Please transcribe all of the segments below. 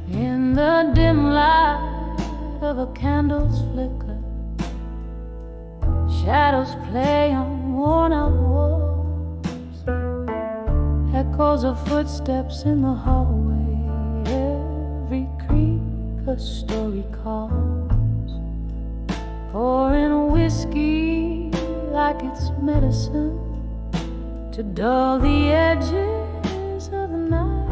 In the dim light of a candle's flicker, shadows play on worn-out walls, echoes of footsteps in the hallway. Every creak a story calls, pouring whiskey like it's medicine to dull the edges of the night.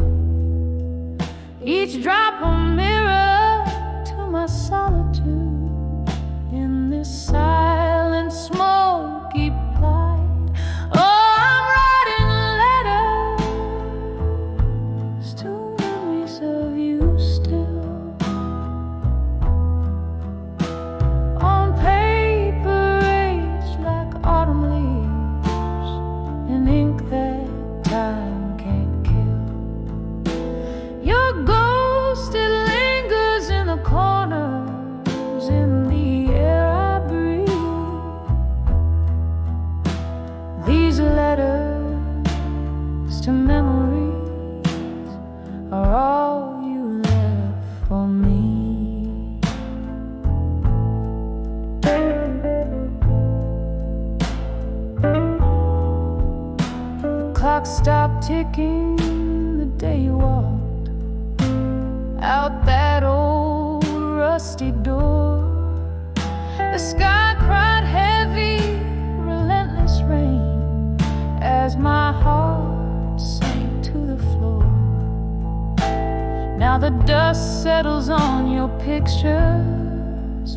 Each drop a mirror to my solitude in this silent, smoky plight. Oh, I'm writing letters to memories of you still, on paper aged like autumn leaves, in ink that time can't kill. Your ghost, it lingers in the corners, in the air I breathe. These letters to memories are all you left for me. The clock stopped ticking the day you walked out that old rusty door. The sky cried heavy, relentless rain as my heart sank to the floor. Now the dust settles on your pictures,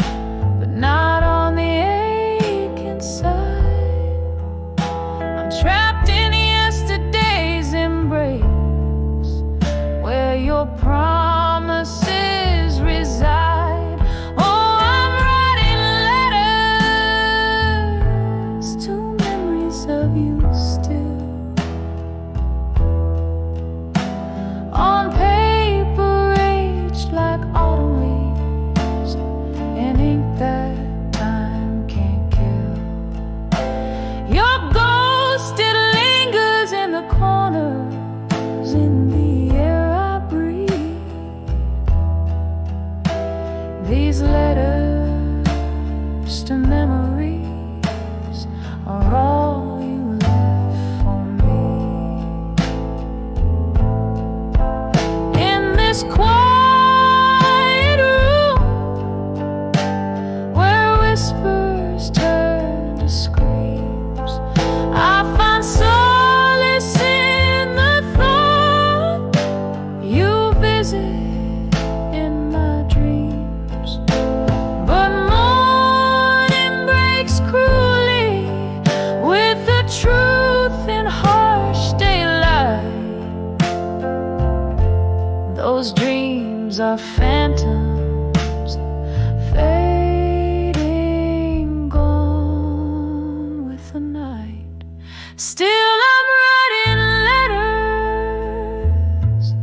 but not on the ache inside. I'm trapped in yesterday's embrace, where your promises reside. Oh, I'm writing letters to memories of you still, on paper aged like autumn leaves, in ink that time can't kill. Your ghost, it lingers in the corners, in the air I breathe. These letters to memories are all you left for me. In this quiet room where whispers turn to screams, I find solace in the thought you visit in my dreams. But morning breaks cruelly with the truth in harsh daylight. Those dreams are phantoms, fading, gone with the night. Still I'm writing letters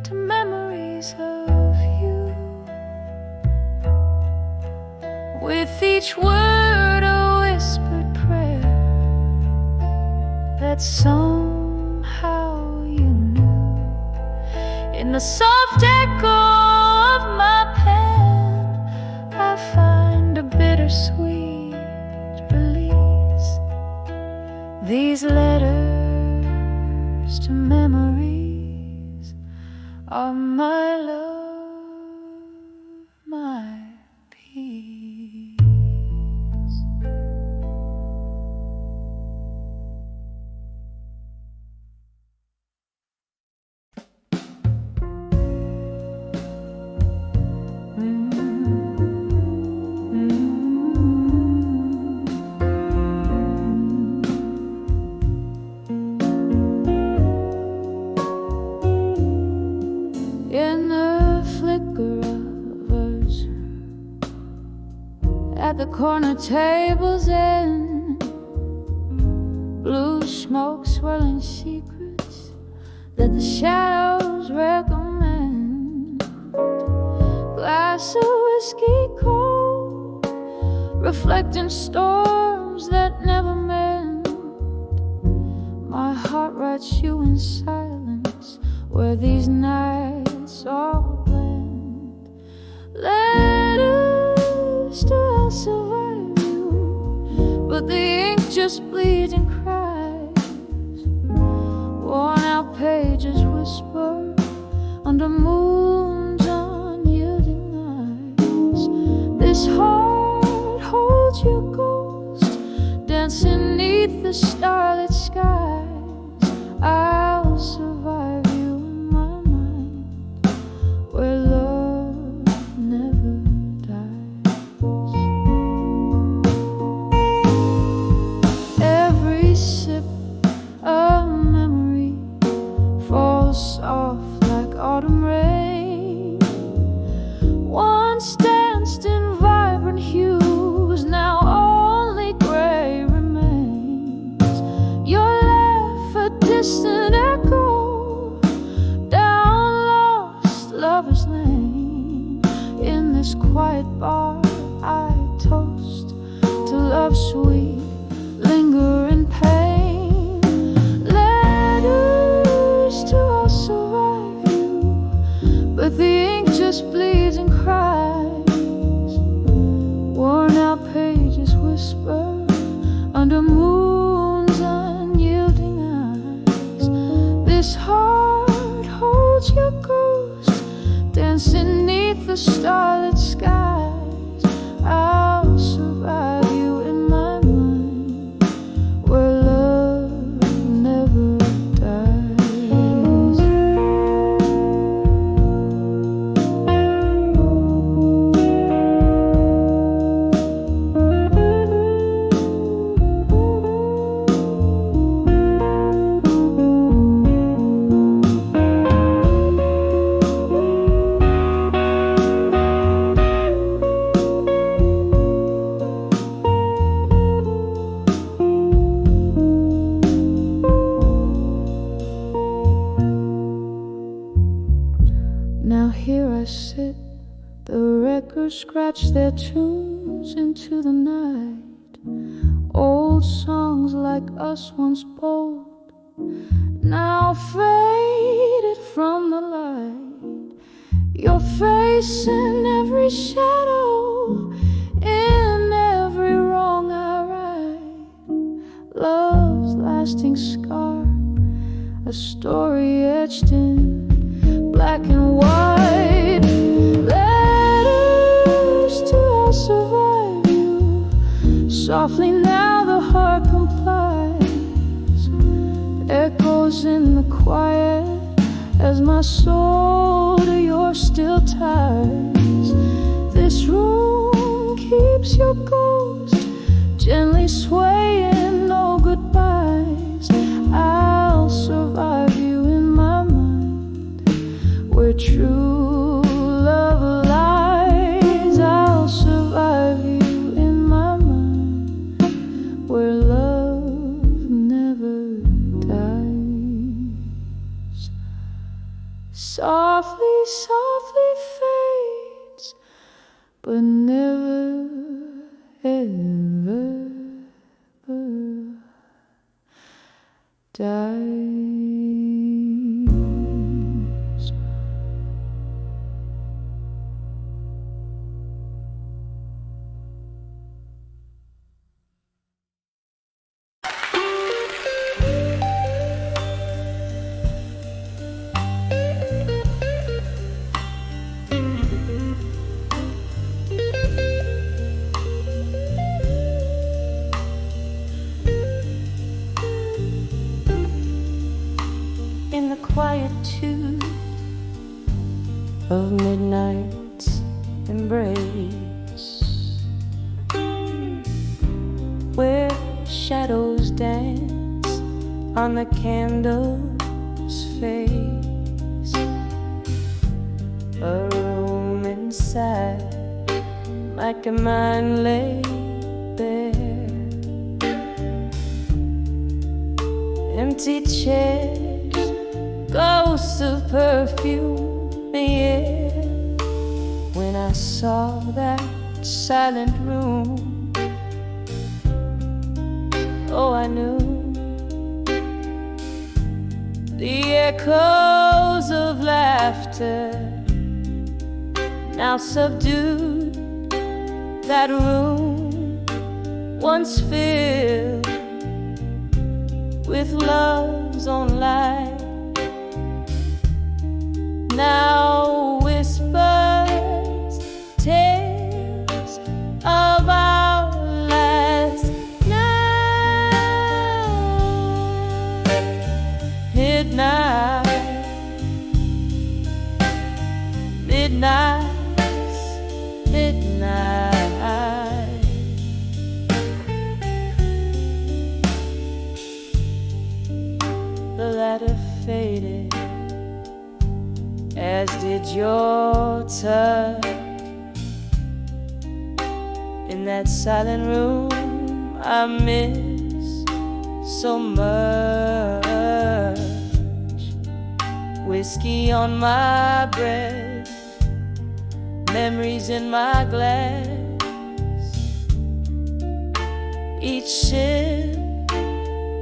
to memories of you, with each word a whispered prayer that somehow you knew. In the soft echo of my pen, I find a bittersweet release. These letters to memories are my love, my peace. In the flicker of us at the corner table's end, blue smoke swirling secrets that the shadows recommend. Glass of whiskey cold, reflecting storms that never mend. My heart writes you in silence, where these nights all blend. Letters to I'll survive you, but the ink just bleeds and cries. Worn out pages whisper under moon's unyielding eyes. This heart holds your ghost, dancing neath the starlit skies. I'll survive you in my mind, where love never dies. Every sip of memory falls soft like autumn rain. Once danced in vibrant hues, now only gray remains. Your laugh, a distant echo down lost lovers' lane. In this quiet bar I toast to love sweet, lingering pain. Letters to I'll survive you, but the ink just bleeds and cries. Worn out pages whisper under moon's unyielding eyes. This heart holds your ghost, dancing neath the starlit skies. I'll survive you in my mind, where love never dies. Now here I sit, the records scratch their tunes into the night. Old songs like us once bold, now faded from the light. Your face in every shadow, in every wrong I write. Love's lasting scar, a story etched in black and white. Letters to I'll survive you, softly now the heart complies. Echoes in the quiet as my soul to yours still ties. This room keeps your ghost gently swaying, no goodbyes. I'll survive you in my mind, where true love lies. I'll survive you in my mind, where love never dies. Softly, softly fades, but never, ever, ever dies. In the quietude of midnight's embrace, where shadows dance on the candle's face, a room inside like a mind laid bare. empty chairs, ghosts of perfume in the air. When I saw that silent room, oh, I knew the echoes of laughter now subdued that room once filled with love's own light. Now whispers tales of our last night. Midnight, midnight. The ladder faded, as did your touch. In that silent room I miss so much. Whiskey on my breath, memories in my glass. Each sip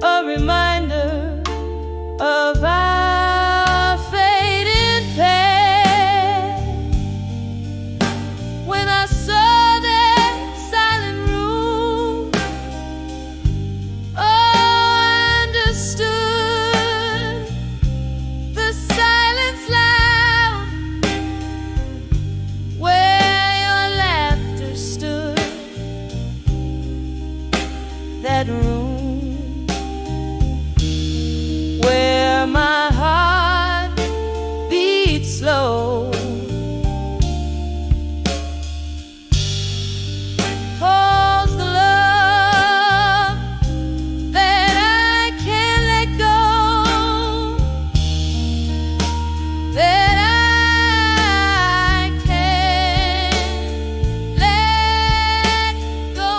a reminder of our fading past. When I saw that silent room, oh, I understood the silence loud where your laughter stood. That room where my heart beats slow, holds the love that I can't let go, that I can't let go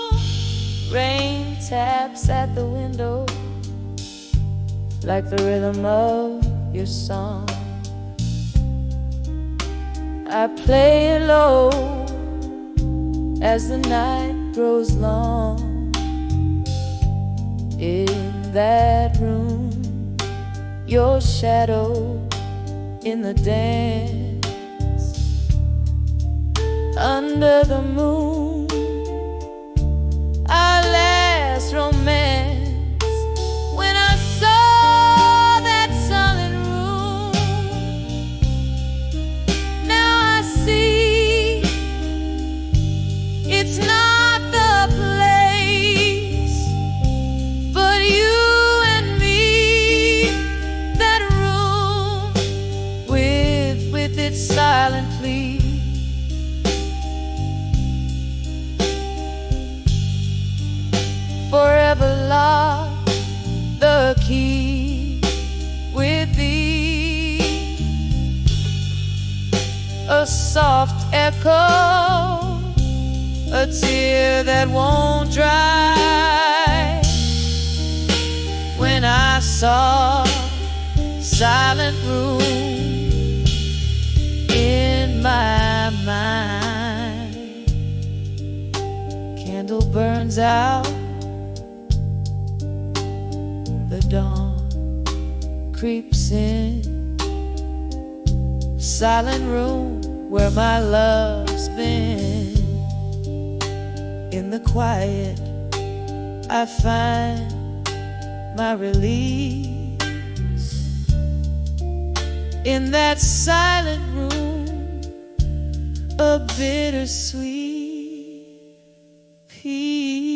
of. Rain taps at the window like the rhythm of your song. I play it low as the night grows long. In that room, your shadow in the dance. Under the moon, our last romance. When I saw that silent room, now I see it's not the place, but you and me. That room with its silent plea. Forever lock the key with thee. A soft echo, a tear that won't dry. When I saw silent room in my mind, candle burns out. The dawn creeps in. Silent room where my love's been. In the quiet I find my release. In that silent room, a bittersweet peace.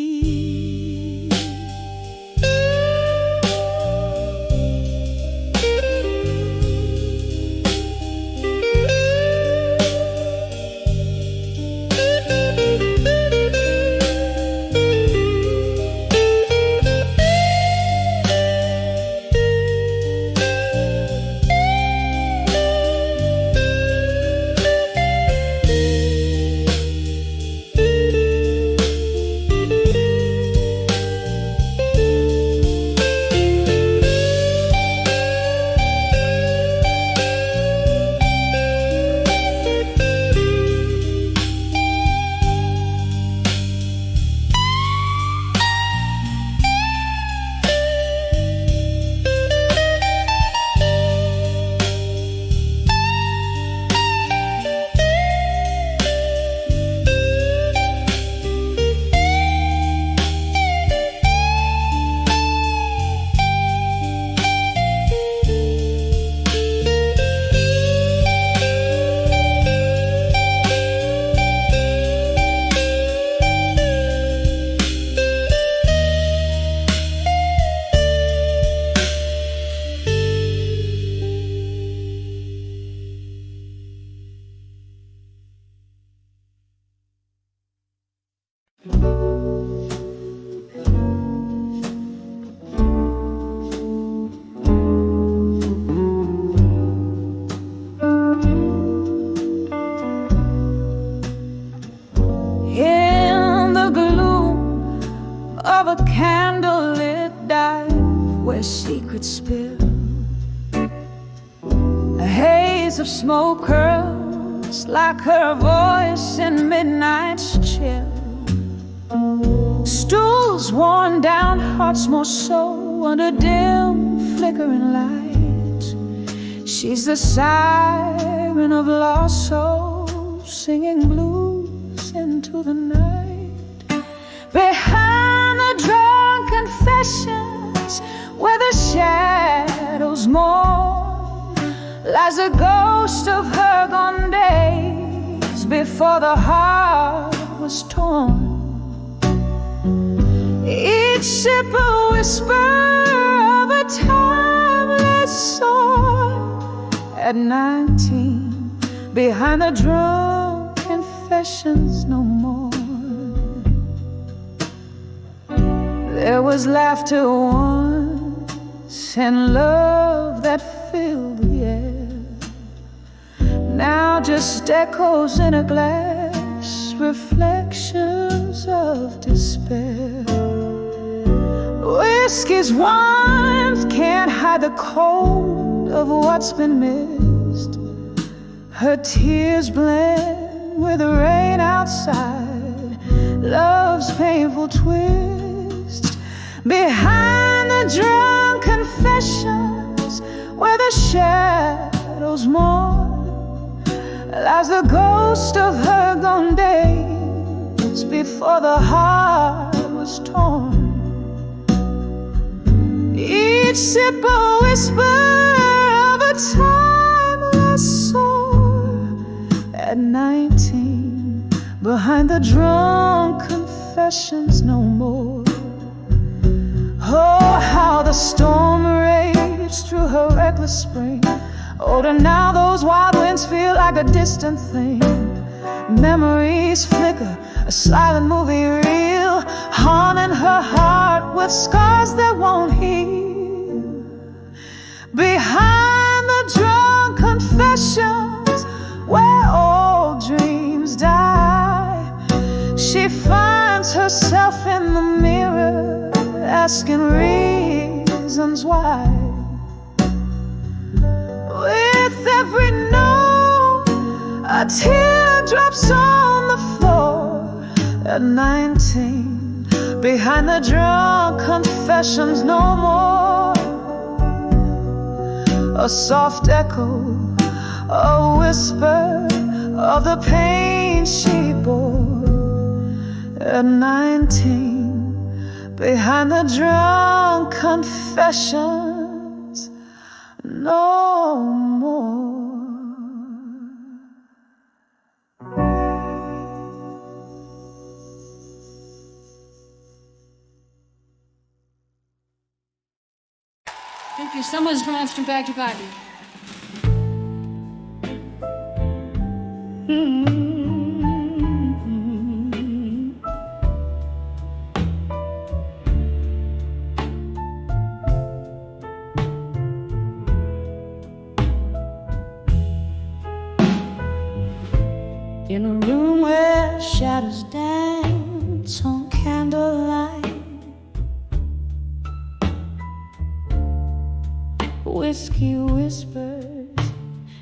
of a candlelit dive where secrets spill. A haze of smoke curls like her voice in midnight's chill. Stools worn down, hearts more so under dim flickering light. She's the siren of lost souls singing blues into the night. Behind the drunk confessions where the shadows mourn lies a ghost of her gone days before the heart was torn. Each sip a whisper of a timeless soul. At 19, behind the drunk confessions no more. There was laughter once and love that filled the air. Now just echoes in a glass, reflections of despair. Whiskey's warmth can't hide the cold of what's been missed. Her tears blend with the rain outside, love's painful twist. Behind the drunk confessions where the shadows mourn lies the ghost of her gone days before the heart was torn. Each sip a whisper of a timeless soul. At 19, behind the drunk confessions no more. Oh, how the storm raged through her reckless spring. Older now, those wild winds feel like a distant thing. Memories flicker, a silent movie reel, haunting her heart with scars that won't heal. Behind the drunk confessions where all dreams die, she finds herself in the mirror, asking reasons why. With every note, a tear drops on the floor. At 19, behind the drunk confessions no more. A soft echo, a whisper of the pain she bore. At 19, behind the drunk confessions no more. Thank you. Someone's drawing from back to back. In a room where shadows dance on candlelight, whiskey whispers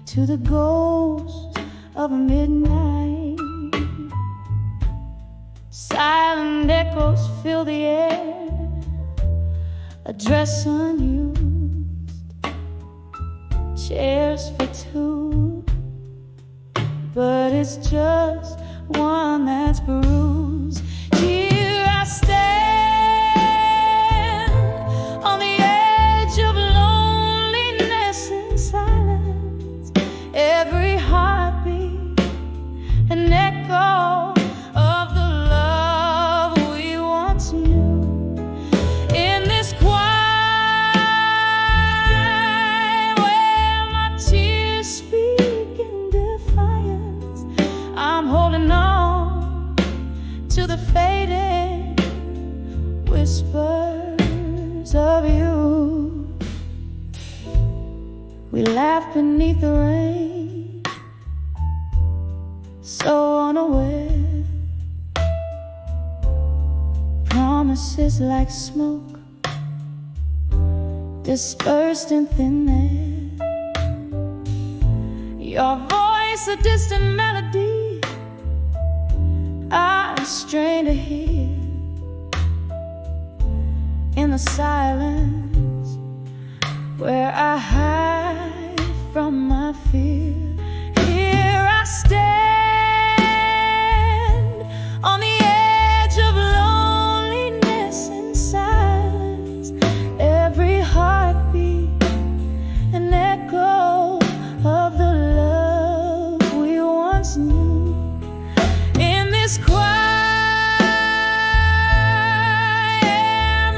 to the ghost of midnight. Silent echoes fill the air, a dress unused, chairs for two, but it's just one that's bruised. Here I stand on the edge of loneliness and silence. Every heartbeat an echo of the love we once knew. In this quiet where my tears speak in defiance, I'm holding on to the faded whispers of you. We laugh beneath the rain, so unaware, promise promises like smoke dispersed in thin air. Your voice a distant melody I strain to hear. In the silence where I hide from my fear, here I stand on the edge of loneliness and silence. Every heartbeat an echo of the love we once knew. In this quiet,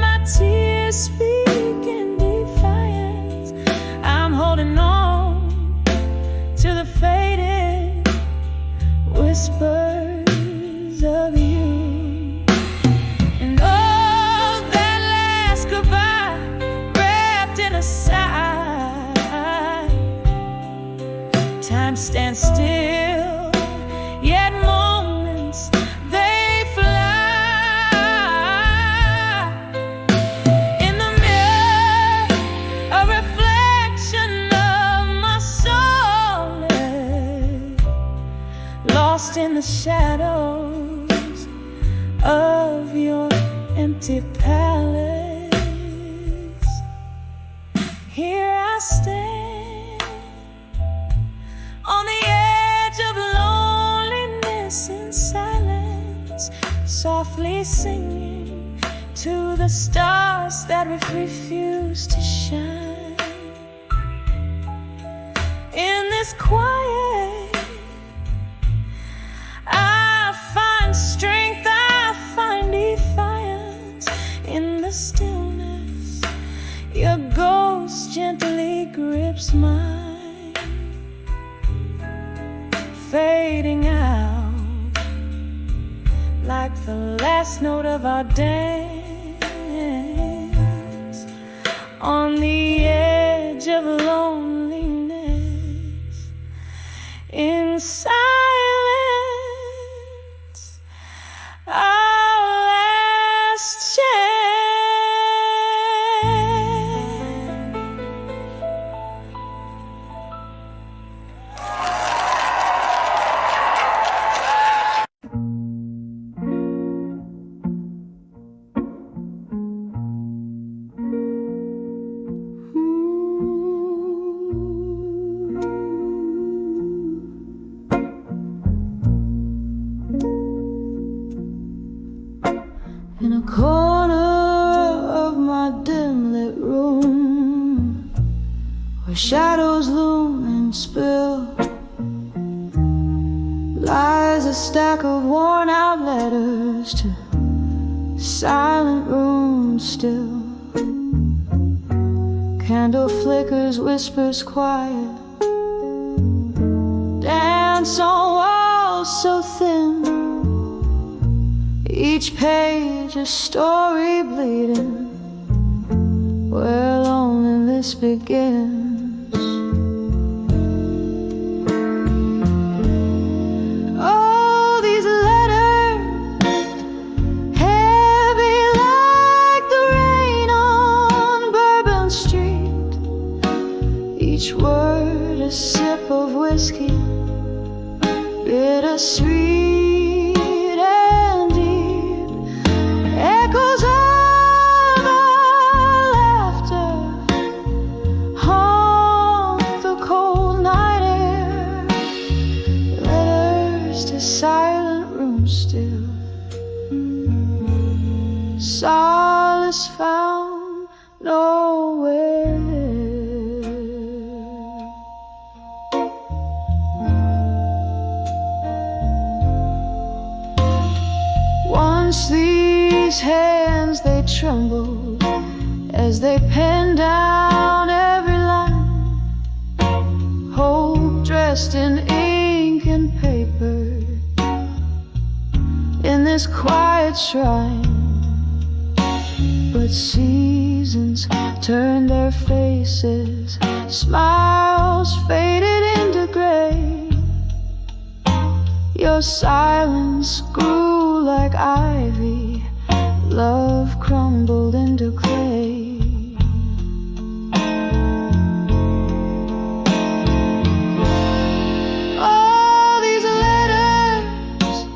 my tears speak in defiance. I'm holding on to the faded whispers of you. And oh, that last goodbye wrapped in a sigh. Time stands still, yet moments they fly. In the mirror, a reflection of my soul, lost in the shadows of your empty palace. Here I stand on the edge of loneliness in silence, softly singing to the stars that refuse to shine. In this quiet, I find strength, I find defiance. In the stillness, your ghost gently grips mine, fading out like the last note of our dance. On the edge of loneliness, in silence, our last chance. In a corner of my dim lit room, where shadows loom and spill, lies a stack of worn out letters to silent rooms still. Candle flickers, whispers quiet, dance on walls so thin. Each page a story bleeding, where loneliness begins. Oh, these letters, heavy like the rain on Bourbon Street. Each word a sip of whiskey, bittersweet. Echoes of our laughter haunt the cold night air. Letters to silent rooms still, solace found nowhere. Once these hands they trembled as they penned down every line. Hope dressed in ink and paper in this quiet shrine. But seasons turned their faces, smiles faded into gray. Your silence grew like ivy, love crumbled into clay. All these letters,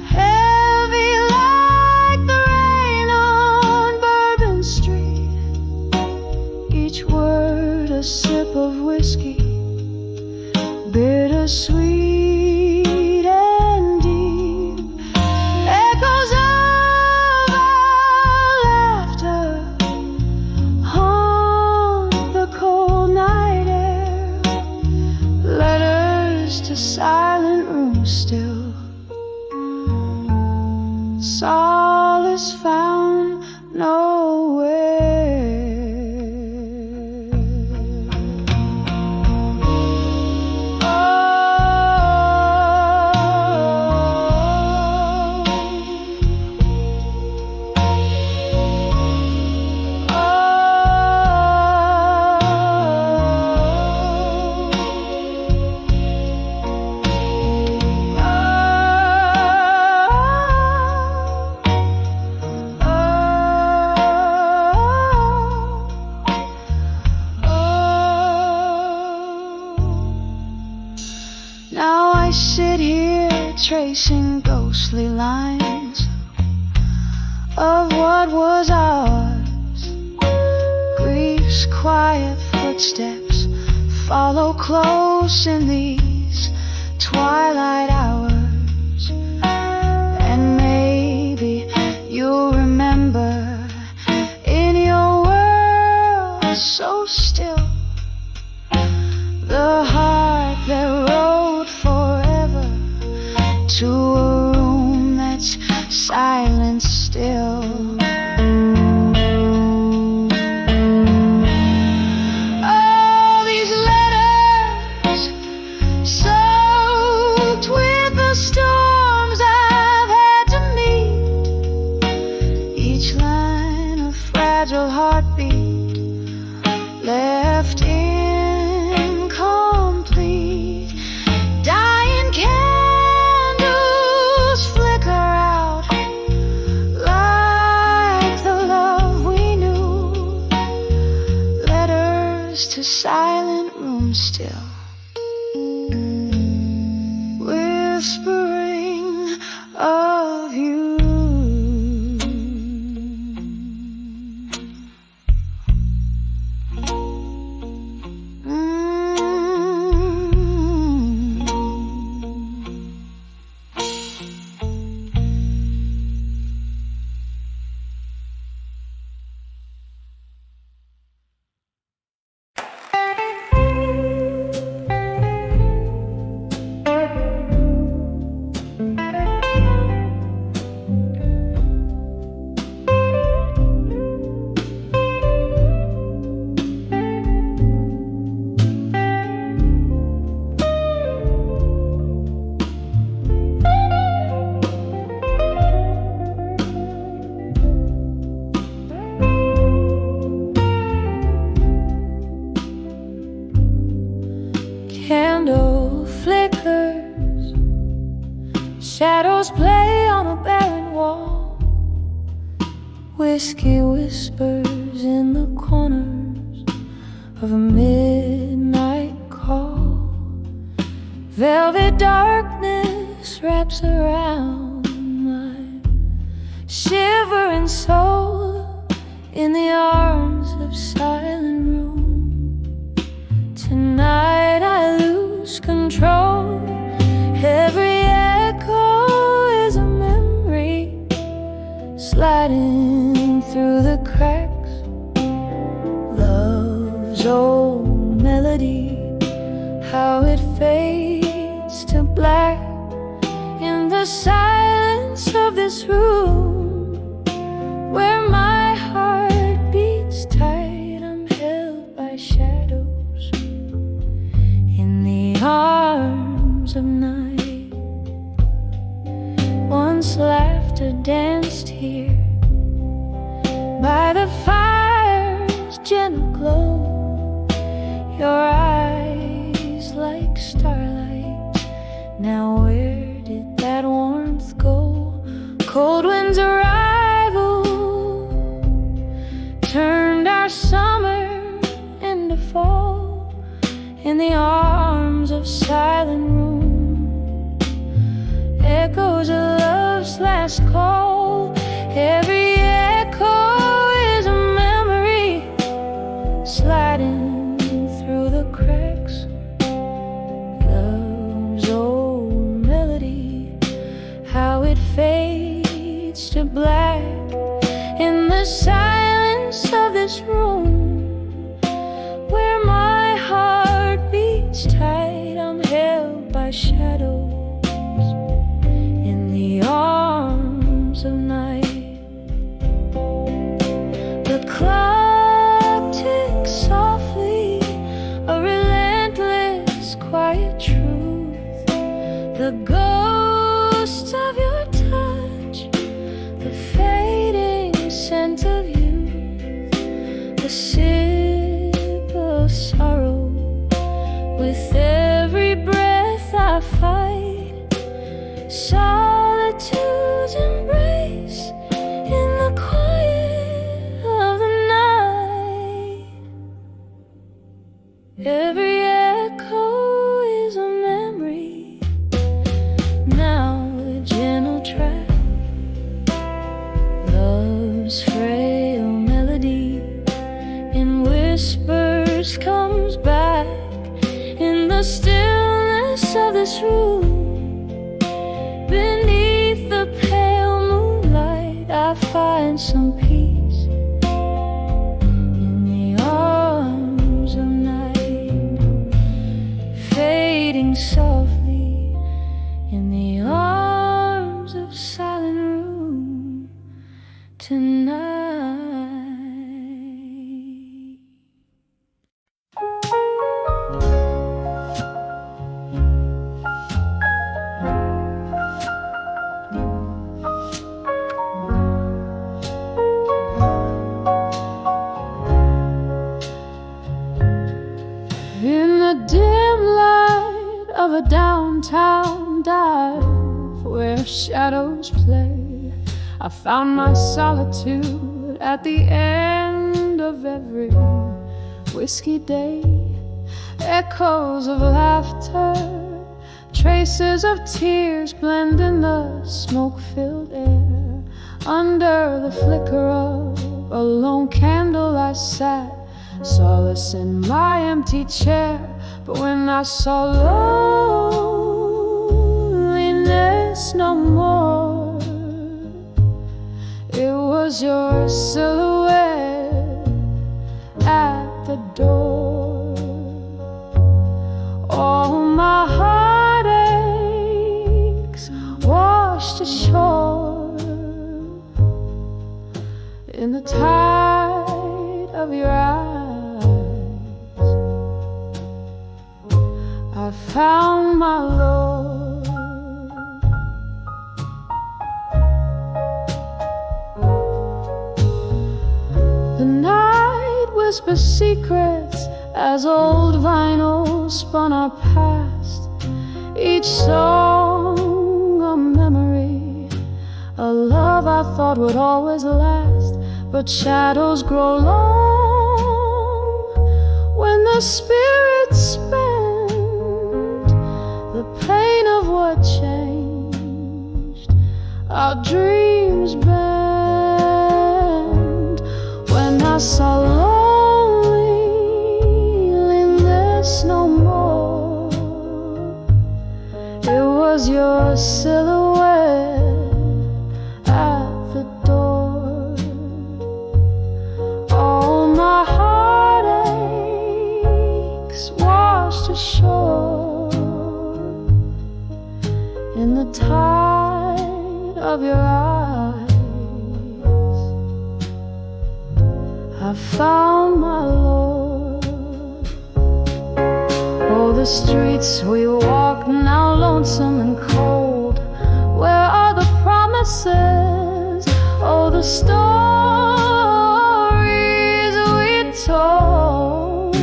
heavy like the rain on Bourbon Street, each word a sip of whiskey, bittersweet and deep, echoes of our laughter haunt the cold night air, letters to silent rooms still, solace found nowhere. Now I sit here tracing ghostly lines of what was ours. Grief's quiet footsteps follow close in these twilight hours. And maybe you'll remember in your world so still the heart that rode forever to a room that's silent still. All these letters soaked with the storms I've had to meet, each line a fragile heartbeat left incomplete. Dying candles flicker out like the love we knew, letters to silent rooms still, whispering of you. Candle flickers, shadows play on a barren wall, whiskey whispers in the corners of a midnight call. Velvet darkness wraps around my shivering soul in the arms of silent room. Tonight I lose control. Every echo is a memory sliding through the cracks. Love's old melody, how it fades to black in the silence of this room where my heart beats tight. I'm held by shadows in the arms of night. Once laughter danced here by the fire's gentle glow, your eyes like starlight. Now where did that warmth go? Cold winds turned our summer into fall in the arms of silent room. Echoes of love's last call. Every echo is a memory sliding through the cracks. Love's old melody, how it fades to black in the silence of this room, where my heart beats tight. I'm held by shadows in the arms of night. The clock ticks softly, a relentless quiet truth. The ghost of your touch, the fading scent of youth, the sip of sorrow. With every breath I fight solitude's embrace in the quiet of the night. Every echo is a memory, now a gentle track. Love's frail melody in whispers comes back in the stillness of this room. Beneath the pale moonlight, I find some peace in the arms of night, fading softly in the arms of silent room tonight. In the dim light of a downtown dive where shadows play, I found my solitude at the end of every whiskey day. Echoes of laughter, traces of tears blend in the smoke-filled air. Under the flicker of a lone candle I sat, solace in my empty chair. But when I saw loneliness no more, it was your silhouette at the door. All my heartaches washed ashore in the tide of your eyes. I found my Lord. The night whispers secrets as old vinyl spun our past. Each song a memory, a love I thought would always last. But shadows grow long when the spirits spend the pain of what changed. Our dreams bend. When I saw loneliness no more, it was your silhouette at the door. All my heartaches washed ashore in the tide of your eyes. I found my Lord. Oh, the streets we walk now lonesome and cold. Where are the promises? Oh, the stories we told.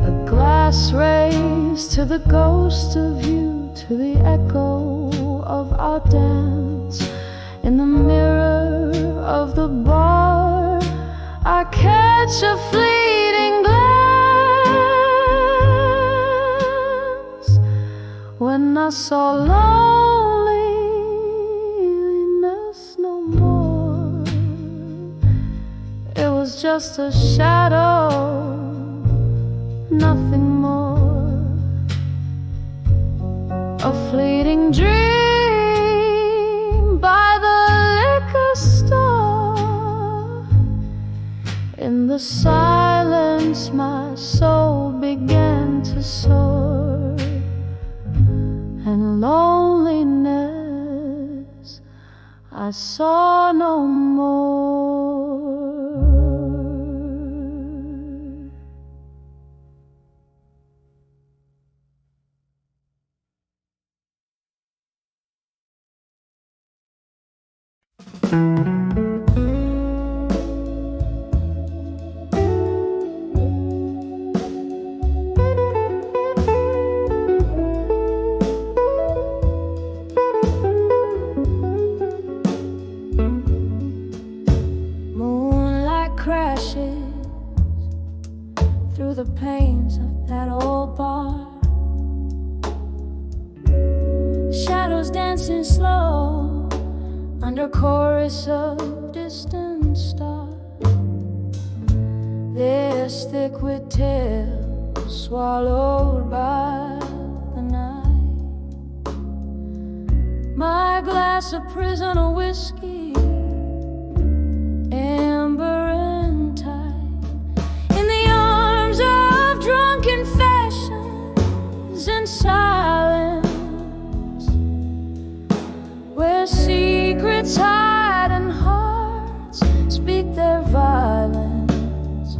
A glass raised to the ghost of you, to the echo of our dance in the mirror of the bar. catch a fleeting glance when I saw loneliness no more. It was just a shadow, nothing more. A fleeting dream by the liquor store. In the silence my soul began to soar, and loneliness I saw no more. Moonlight crashes through the panes of that old bar. Shadows dancing slow under chorus of distant stars. This thick with tales swallowed by the night. My glass of prisoner whiskey, amber and tight, in the arms of drunken fashions and silence, where secrets hide and hearts speak their violence.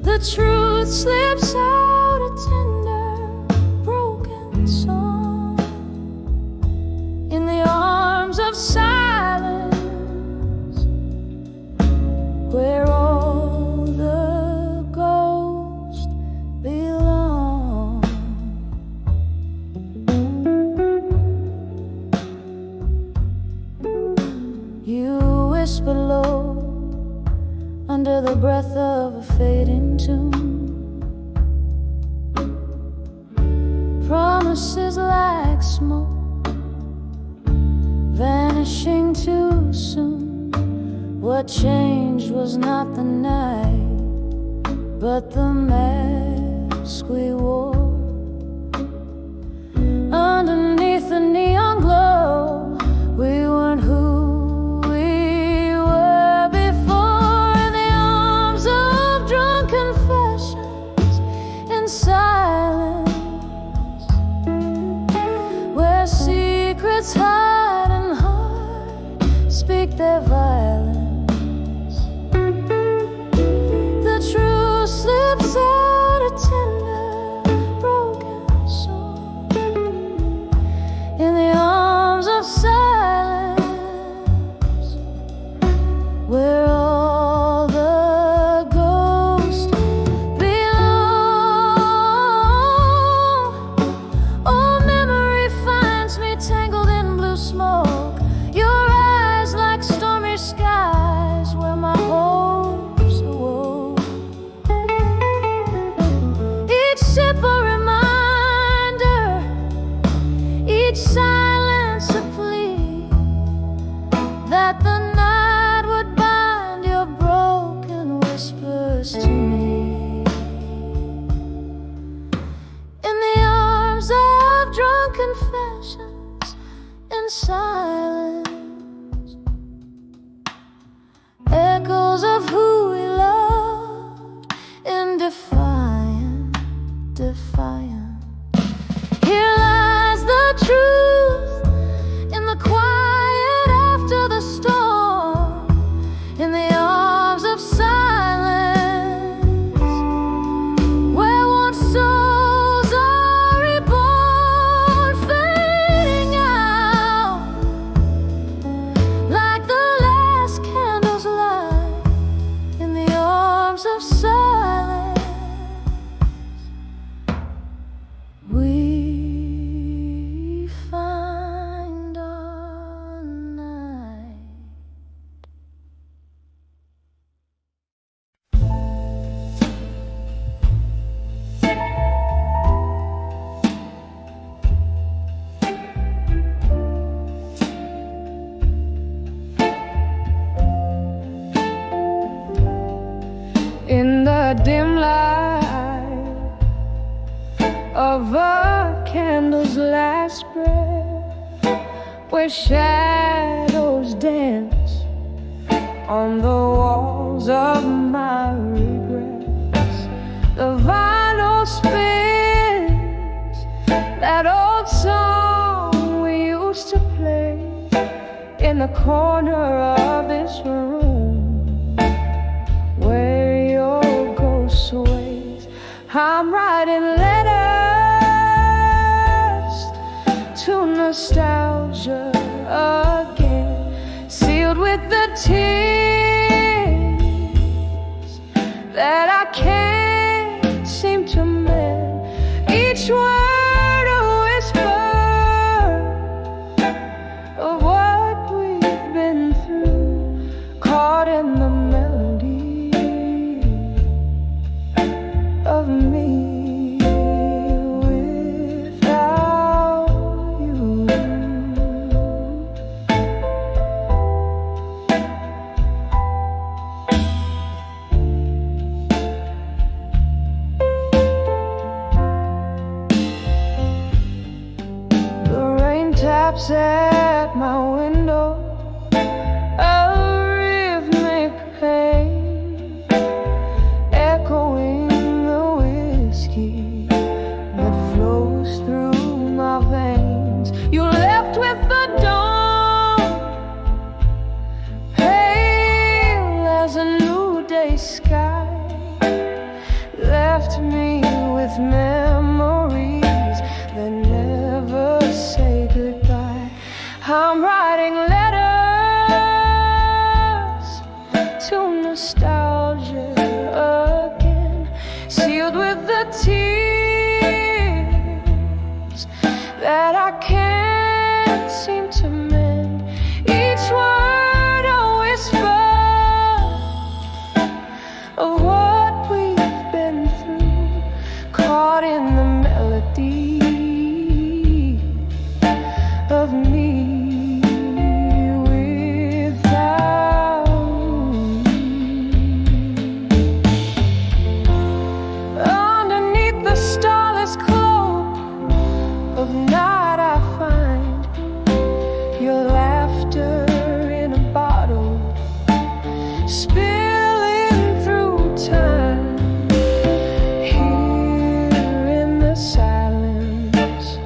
The truth slips out a tender, broken song in the arms of silence, where all the ghosts belong. You whisper low under the breath of a fading tune. Promises like smoke, vanishing too soon. What changed was not the night, but the mask we wore. Underneath the neon glow, we weren't who we were before. In the arms of drunken fashions in silence, where secrets hide and heart speak their violence. The truth slips out a tender, broken soul in the arms of silence, where all the ghosts belong. Oh, memory finds me tangled in blue smoke. Your eyes like stormy skies, where my hopes awoke. Each sip a reminder, each silence a plea, that the night would bind your broken whispers to me. In the arms of drunken fashions in silence, echoes of who we loved in defiant. Here lies the truth in the quiet after the storm, in the arms of silence, where once souls are reborn, fading out like the last candles light in the arms of silence, the dim light of a candle's last breath, where shadows dance on the walls of my regrets. The vinyl spins that old song we used to play in the corner of this room where your ghost sways. I'm writing letters to nostalgia again, sealed with the tears that I can't seem to mend. Each word a whisper of what we've been through, caught in the melody of me without you. The rain taps at my window, a rhythmic pain, echoing the whiskey that flows through my veins. You left with the dawn, pale as a new day sky, left me with memories that never say goodbye. I'm writing letters to nostalgia again, sealed with the tears that I can't seem to mend. Each word a whisper of what we've been through, caught in the melody of me without you. Underneath the starless cloak of night, I find your laughter in a bottle, spilling through time. Here in the silence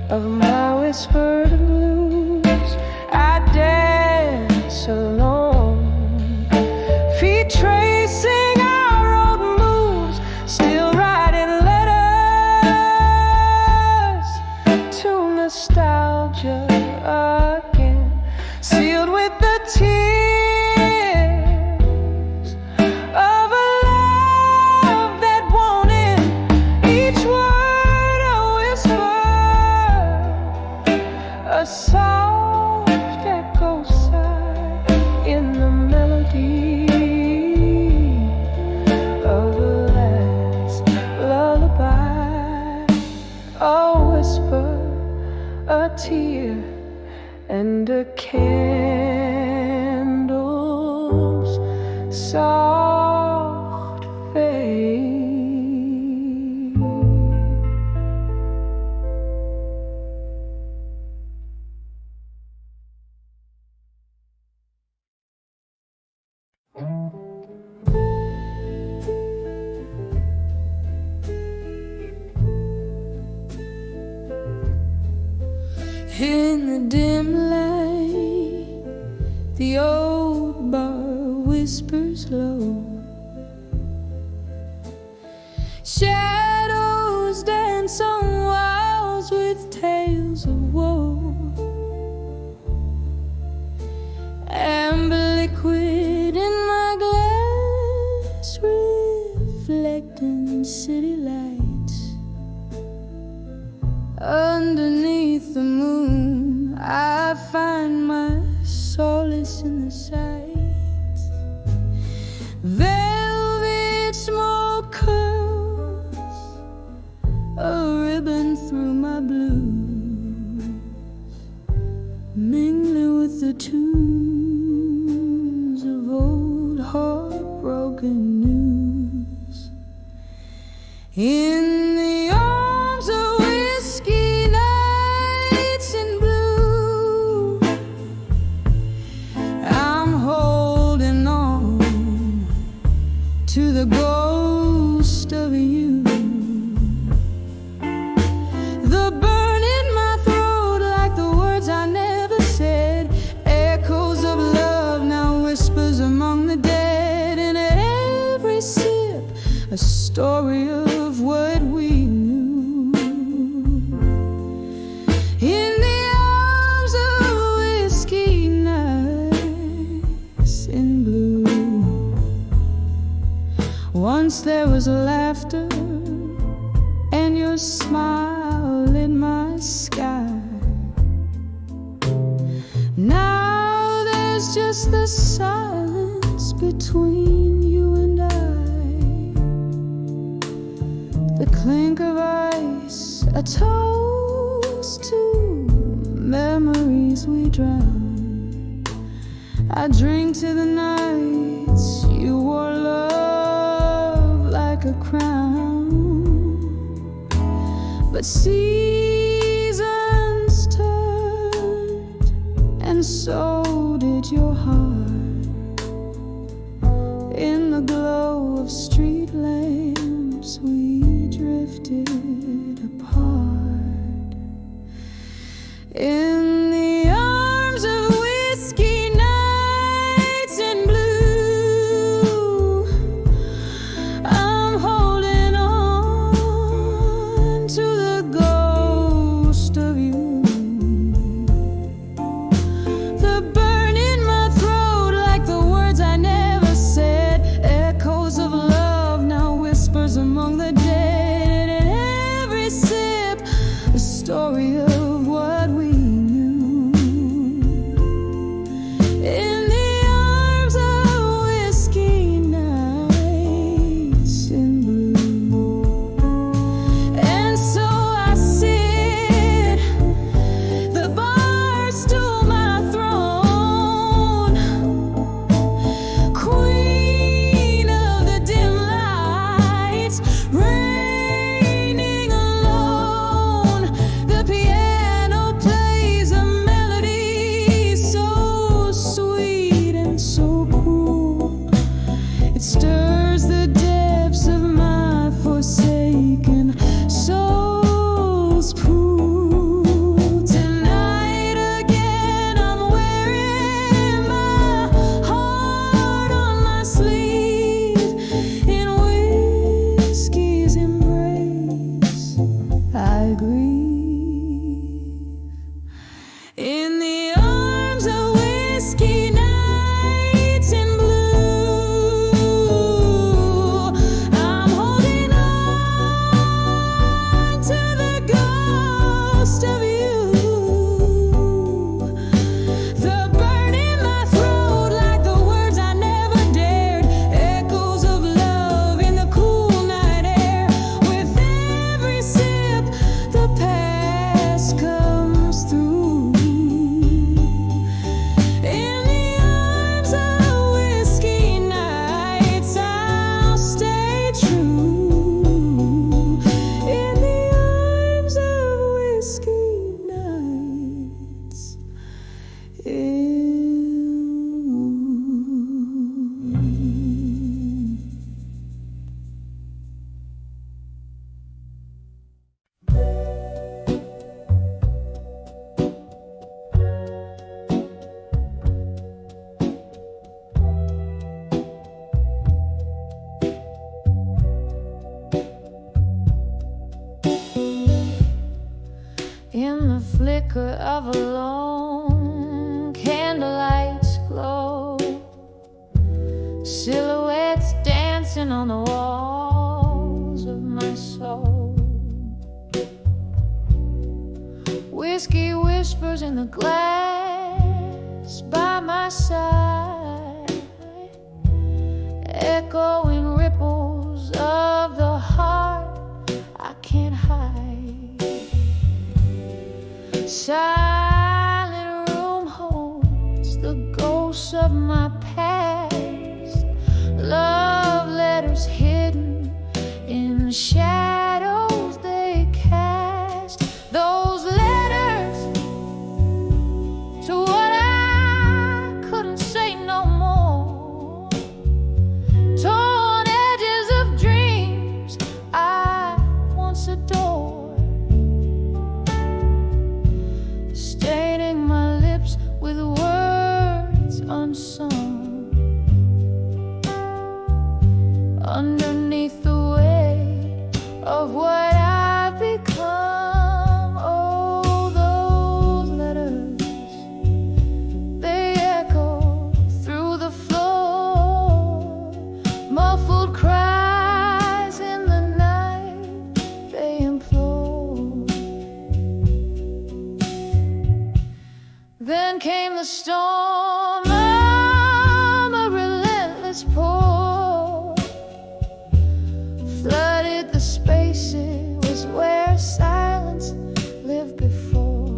of my whispered blues, I dance alone, feet tracing our old moves, still writing letters to nostalgia again, sealed with the tears of a love that won't end. Each word a whisper, a soft echo sigh in the melody of the last lullaby. A whisper, a tear, and a candle's soft fade. In the dim light, the old bar whispers low. Shadows dance on walls with tales of woe. Amber liquid in my glass, reflecting city lights. Underneath the moon, I find my solace in the sight. Velvet smoke curls a ribbon through my blues, mingling with the tunes of old heartbroken news. In the arms of whiskey nights in blue, I'm holding on to the ghost of you. The burn in my throat, like the words I never said, echoes of love now whispers among the dead. And every sip, a story of what we knew. In the arms of whiskey nights in blue, once there was laughter and your smile lit my sky. Now there's just the silence between you and I. The clink of ice, a toast to memories we drown. I drink to the nights you wore love like a crown. But seasons turned, and so did your heart. In the glow of street lamps we drifted apart. In the arms of whiskey nights in blue, I'm holding on to the ghost of you. The burn in my throat, like the words I never said, echoes of love now whispers among the dead. And every sip, a story of what we knew. In the arms of whiskey nights in blue. And so I sit, the bar stool my throne, queen of the dim lights, reigning alone. The piano plays a melody so sweet and so cool. It stirs the depths of my forsaken soul's pool. Tonight again I'm wearing my heart on my sleeve. In whiskey's embrace I grieve. In the arms of whiskey nights in blue, I'm holding on to the ghost of you. The burn in my throat, like the words I never dared, echoes of love in the cool night air. With every sip, the past comes through. In the arms of whiskey nights, I'll stay true. In the arms of whiskey nights in In the flicker of a lone candlelight's glow, silhouettes dancing on the walls of my soul. Whiskey whispers in the glass by my side, echoing ripples of the heart I can't hide. Silent room holds the ghosts of my past, love letters hidden in shadow. underneath the weight of what I've become. Oh, those letters, they echo through the floor. Muffled cries in the night, they implore. Then came the storm, a relentless pour, flooded the spaces where silence lived before.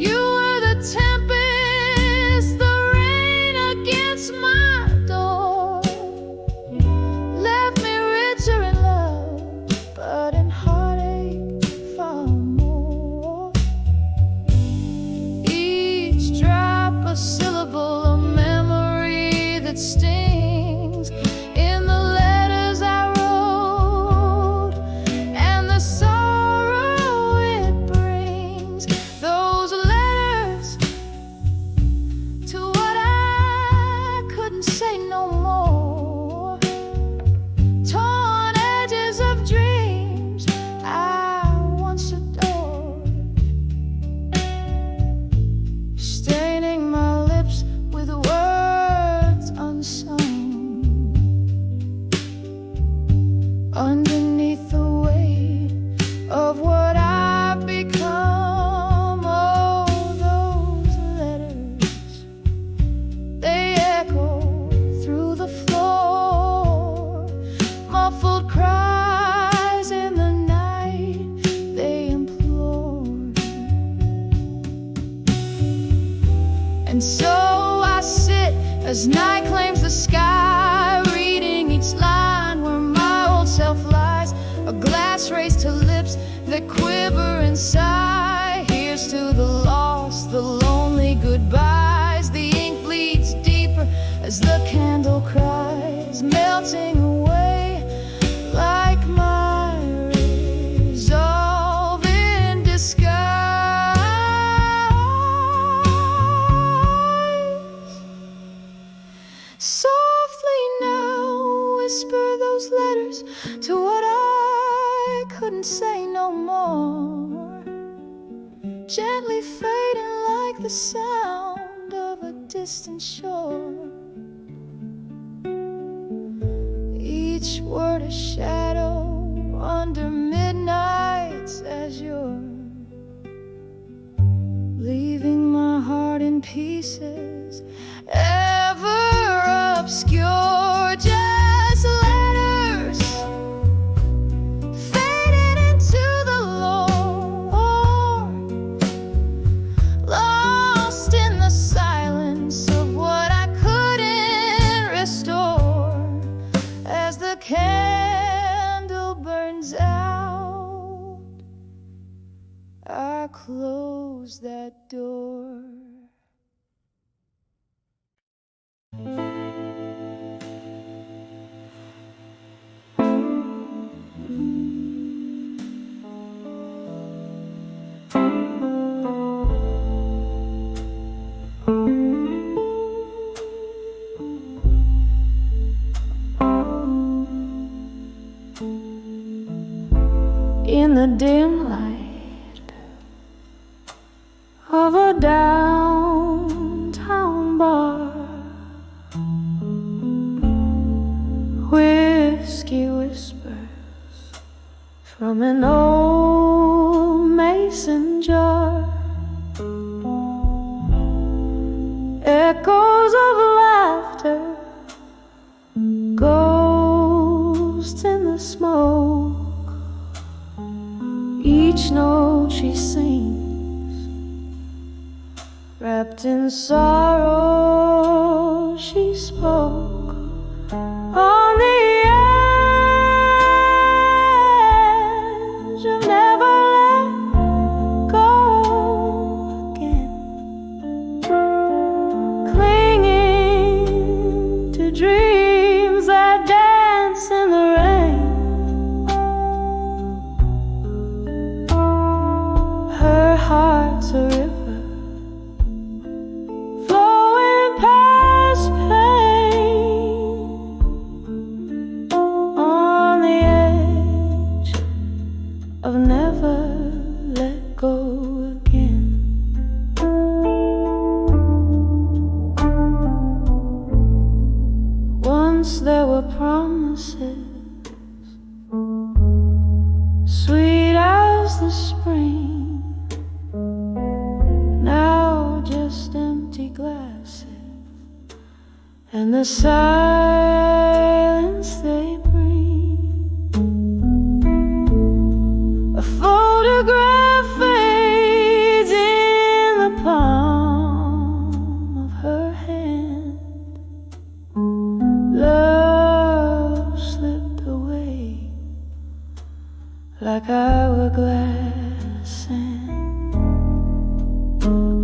You were the tempest, the rain against my door, left me richer in love, but in heartache far more. Each drop a syllable, a memory that stings in the letters I wrote, and the sorrow it brings. Those letters to what I couldn't say no more. Torn edges of dreams I once adored, staining my lips with words unsung. Underneath the weight of what I've become, oh, those letters, they echo through the floor. Muffled cries in the night, they implore. And so I sit as night claims the sky, reading each line where my old self lies. A glass raised to lips that quiver and sigh. Here's to the lost, the lonely goodbyes. The ink bleeds deeper as the candle cries, melting away like my resolve in disguise. Softly now whisper those letters to what I couldn't say no more, gently fading like the sound of a distant shore. Each word a shadow under midnight's azure, leaving my heart in pieces, ever obscure. Just letters fading into the Lord, lost in the silence of what I couldn't restore. As the candle burns out, I close that door. In the dim light of a downtown bar, whiskey whispers from an old mason jar, echoes of laughter, ghosts in the smoke. Each note she sings, wrapped in sorrow, she spoke on the edge of never let go again, clinging to dreams that dance in the rain. Her heart's a river flowing past pain, there were promises, sweet as the spring. Now just empty glasses and the silence they bring. A photograph fades in the palm of her hand. Love slipped away like hourglass sand.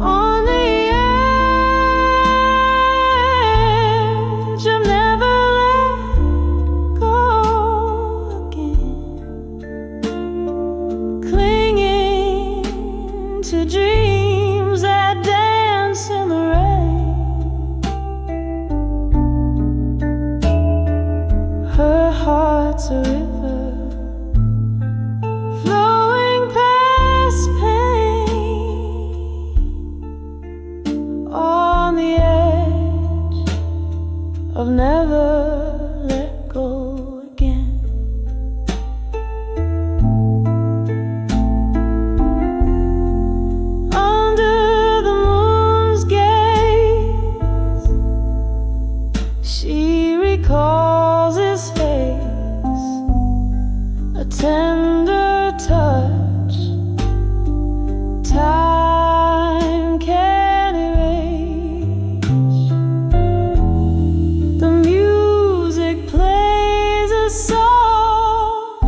On the edge of never let go again, clinging to dreams that dance in the rain. Her heart's a river flowing past pain, on the edge of never let go again. Under the moon's gaze, she recalls his face, a tender touch time can erase. The music plays a soft,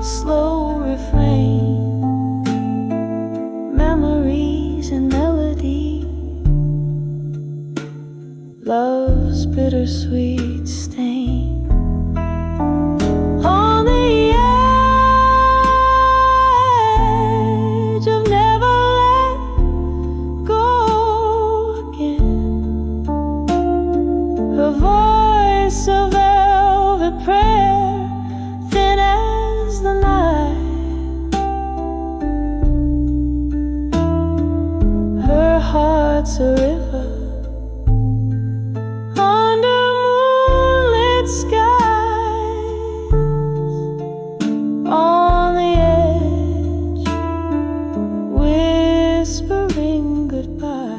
slow refrain, memories and melody, love's bittersweet stain. On the edge of never let go again, her voice a velvet prayer, thin as the night. Her heart's a river under moonlit skies, on the edge, whispering goodbye.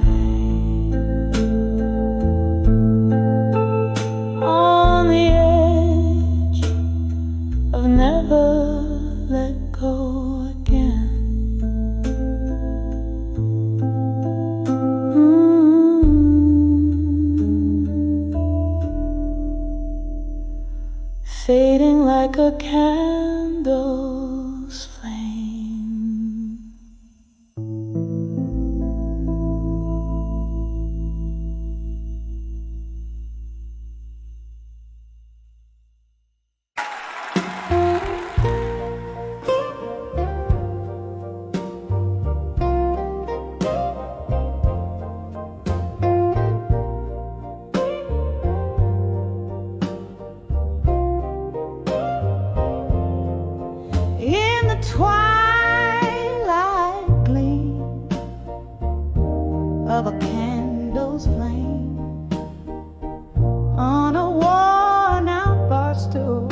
On the edge of never let go again. Fading like a candle's flame. In the twilight gleam of a candle's flame, on a worn-out bar stool,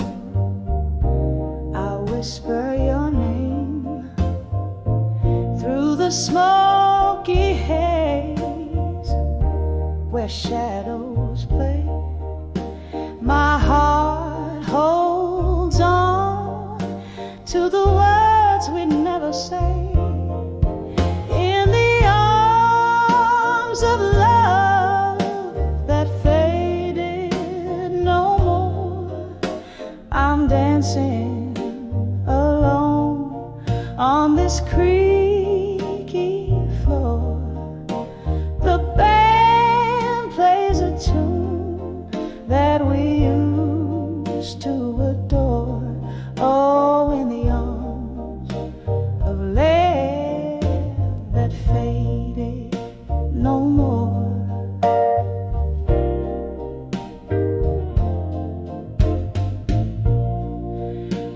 I whisper your name through the smoky haze where shadows play. My heart holds on to the words we never say. In the arms of love that faded no more, I'm dancing alone on this creaky floor. The band plays a tune that we used to adore. Oh, in the arms of love that faded no more.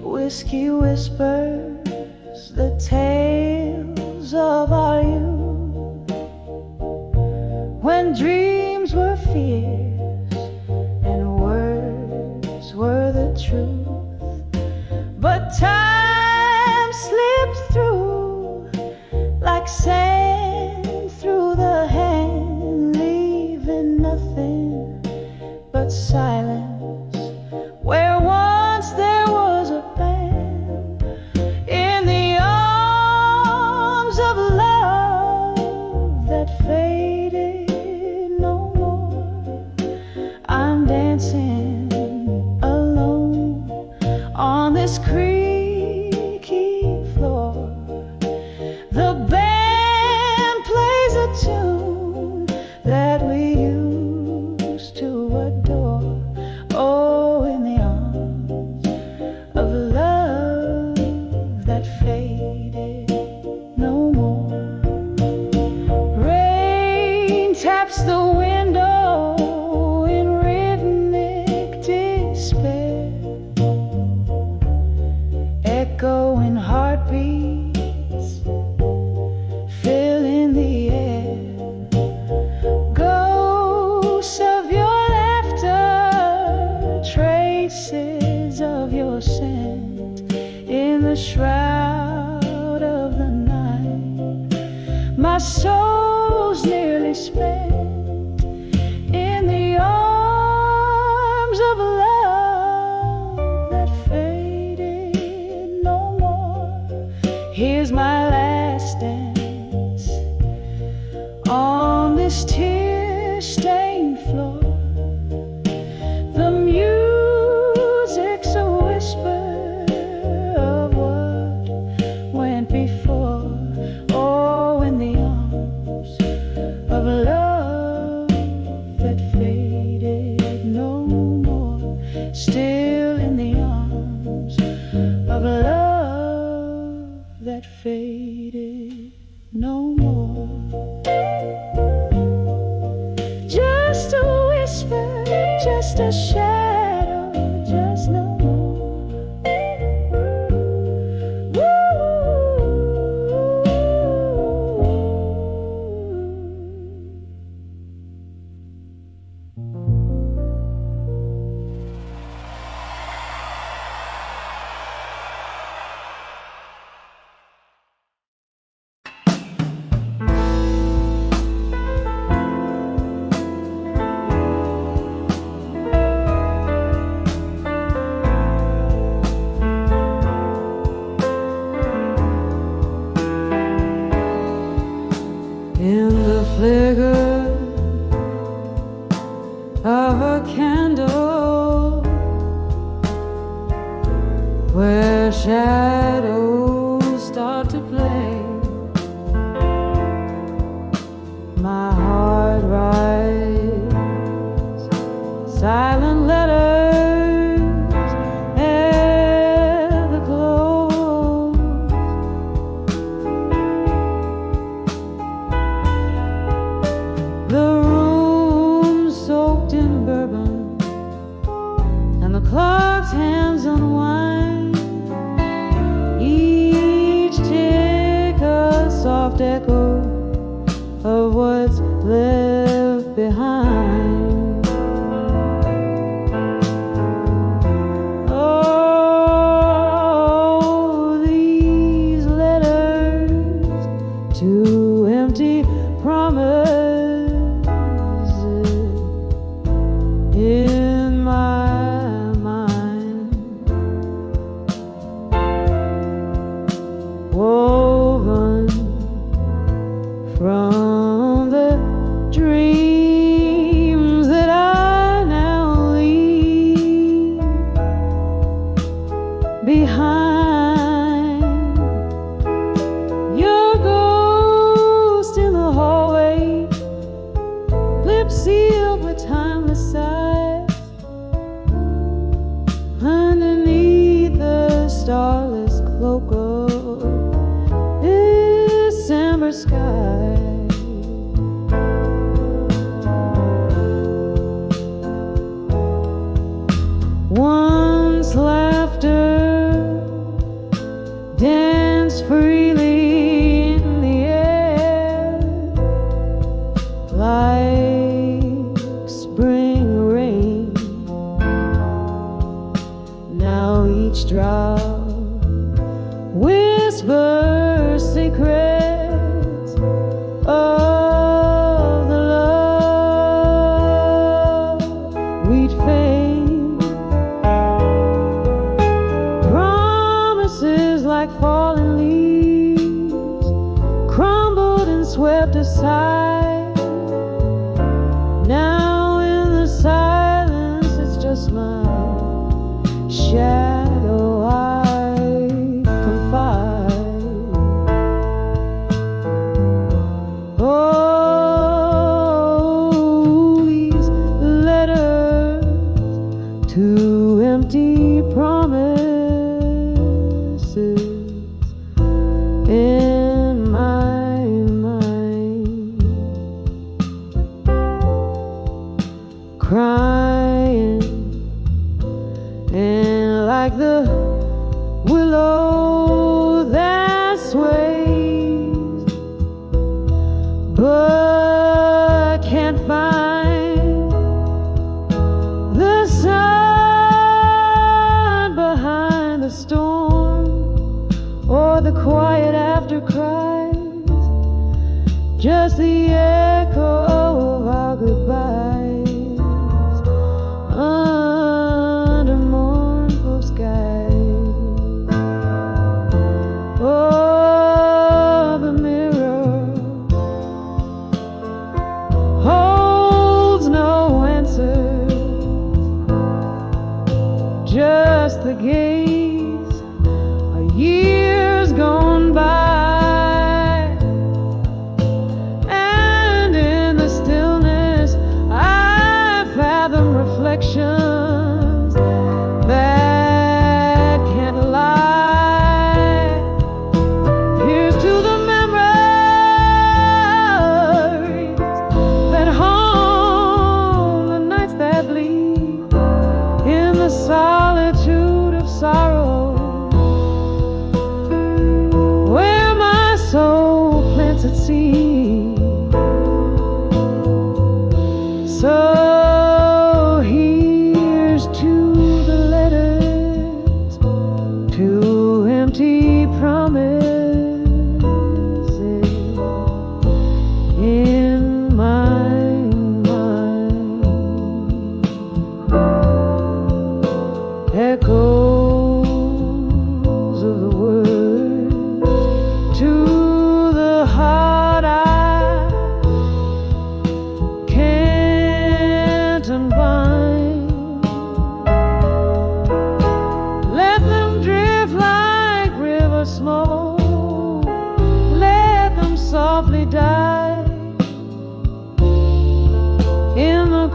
Whiskey whispers the tales of our youth, when dreams were fierce and words taps the window in rhythmic despair, echoing heartbeats filling the air. Ghosts of your laughter, traces of your scent in the shroud of the night. My soul's nearly spent in the arms of love that faded no more. Here's my last dance on this tear-stained floor. The music's a whisper of what went before. Oh, in the arms of love that faded no more. Still in the arms of love that faded no more. Just a whisper, just a shadow, just no more. Woo. In the flicker of a candle, where shadows start to play, my heart writes silent letters at the close. The room soaked in bourbon, and the clock's hands unwind. Each tick a soft echo of what's left behind. Oh, these letters, two empty promises in my mind, woven from the dreams that I now leave behind. Your ghost in the hallway, lips sealed with timeless sighs, underneath the starless cloak of December sky. Once laughter danced freely in the air, like spring rain. Now each drop whispers secrets of the love we'd fade. Promises like fallen leaves, crumbled and swept aside. Now in the silence, it's just my shadow. crying, and like the willow that sways, but can't find the sun behind the storm, or the quiet after cries, just the echo of our goodbyes under mournful skies. Oh, the mirror holds no answer, just the gaze of years gone by. Reflections that can't lie. Here's to the memories that haunt the nights that bleed in the solitude of sorrow, where my soul plants its seed. So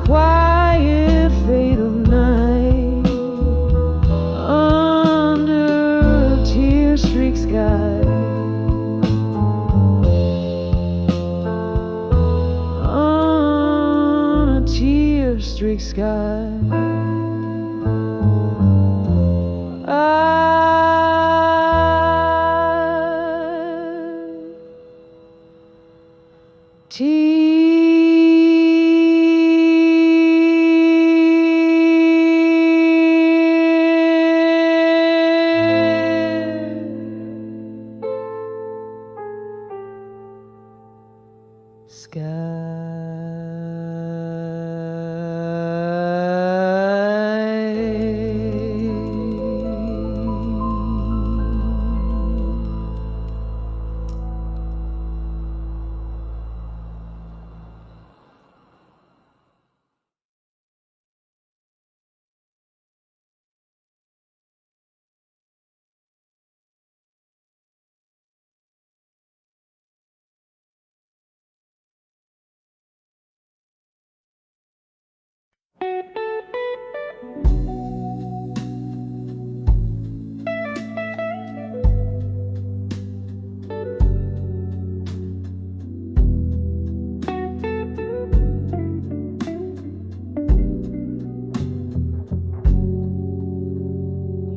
quiet fade of night, under a tear-streaked sky, on a tear-streaked sky.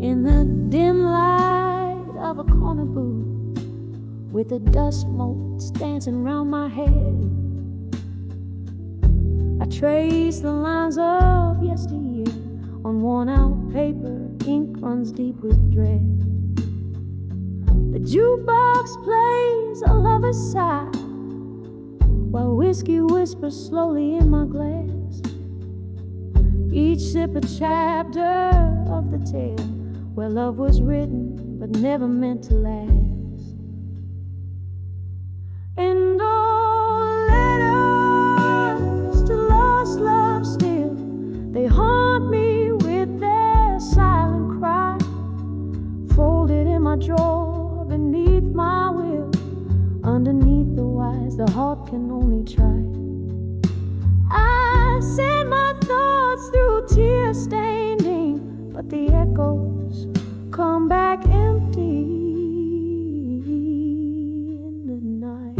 In the dim light of a corner booth, with the dust motes dancing round my head, I trace the lines of yesteryear on worn-out paper. Ink runs deep with dread. The jukebox plays a lover's sigh, while whiskey whispers slowly in my glass. Each sip a chapter of the tale where love was written but never meant to last. And all letters to lost love still, they haunt me with their silent cry, folded in my drawer beneath my will. Underneath the wise, the heart can only try. I send my thoughts through tear-stained ink, but the echoes come back empty in the night.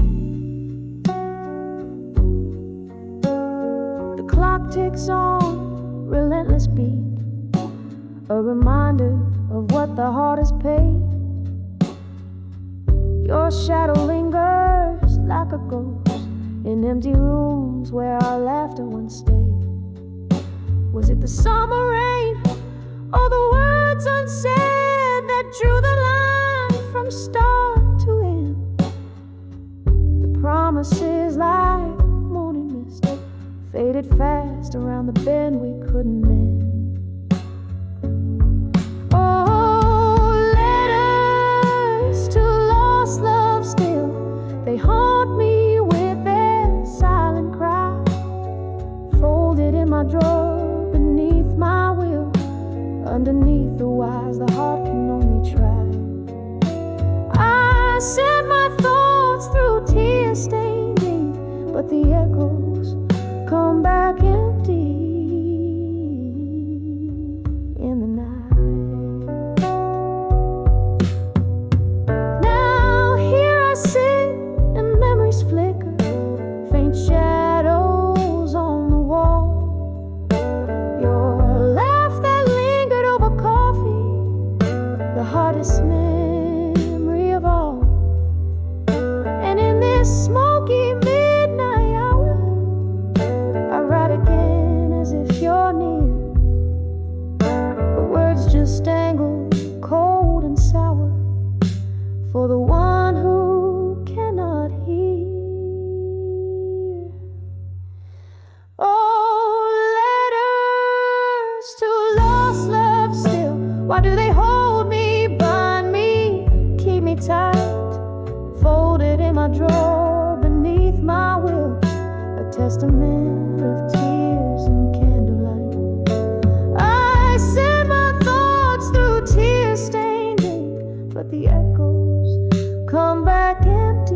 The clock ticks on, relentless beat, a reminder of what the heart has paid. Your shadow lingers like a ghost in empty rooms where our laughter once stayed. Was it the summer rain or the words unsaid that drew the line from start to end? The promises like morning mist faded fast around the bend we couldn't mend. Oh, letters to lost love still, they haunt me with their silent cry. Folded in my drawer beneath my will, underneath the wise the heart can only try. I sent my thoughts through tear-stained ink, but the echoes come back empty in the night. Now here I sit and memories flicker, faint shadows on the wall. Your laugh that lingered over coffee, the hardest memory of all. And in this smoky midnight hour, I write again as if you're near. The words just dangle cold and sour for the one who cannot hear. Oh, letters to lost love still, why do they hold me, bind me, keep me tight? Folded in my drawer beneath my will, a testament of tears and candlelight. I send my thoughts through tear-stained ink, but the echoes come back empty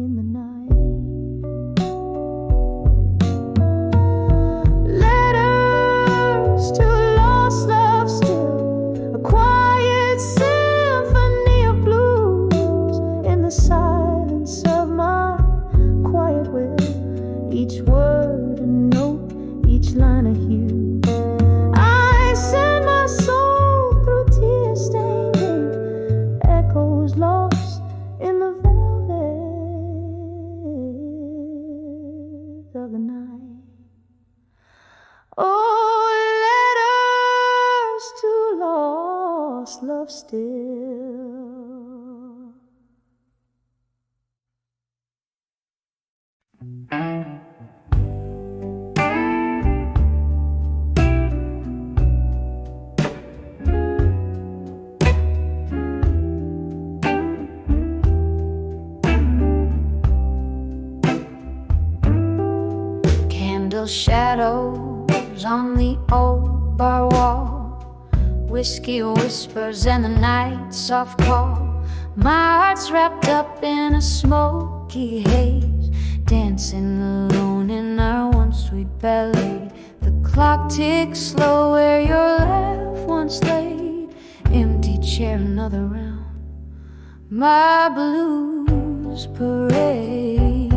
in the night. Letters to lost love still, a quiet symphony of blues in the silence of my quiet will. Each word a note, each line a hue. I send my soul through tear-stained ink, echoes lost in the velvet of the night. Oh, letters to lost love still. Candle shadows on the old bar wall, whiskey whispers and the night soft call. My heart's wrapped up in a smoky haze, dancing alone in our one sweet ballet. The clock ticks slow where your laugh once laid. Empty chair, another round, my blues parade.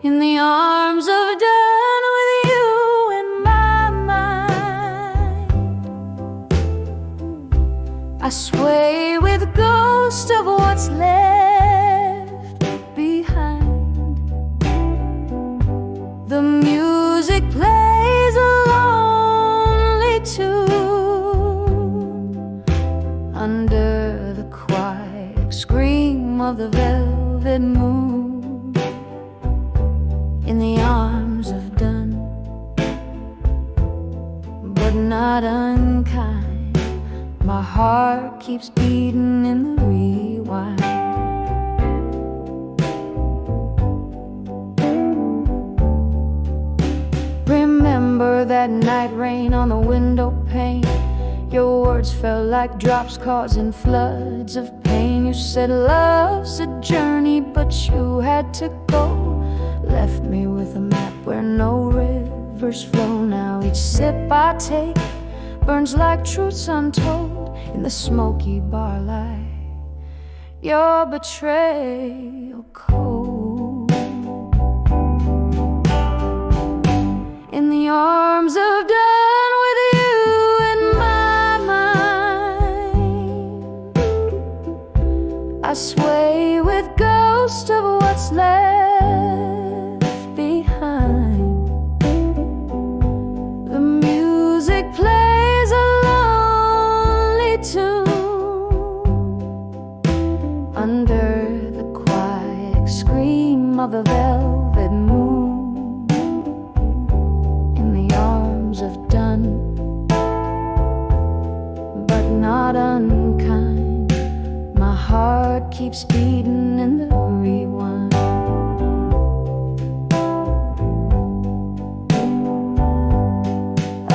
In the arms of dawn with you in my mind, I sway with the ghost of what's left behind. The music plays a lonely tune under the quiet scream of the velvet moon. In the arms of done, but not unkind, my heart keeps beating in the rewind. Remember that night rain on the window pane. Your words fell like drops causing floods of pain. You said love's a journey, but you had to go. Left me with a map where no rivers flow. Now each sip I take burns like truths untold in the smoky bar light. Your betrayal cold. what's left behind. The music plays a lonely tune under the quiet scream of the velvet moon. In the arms of done, but not unkind, my heart keeps beating in the rewind.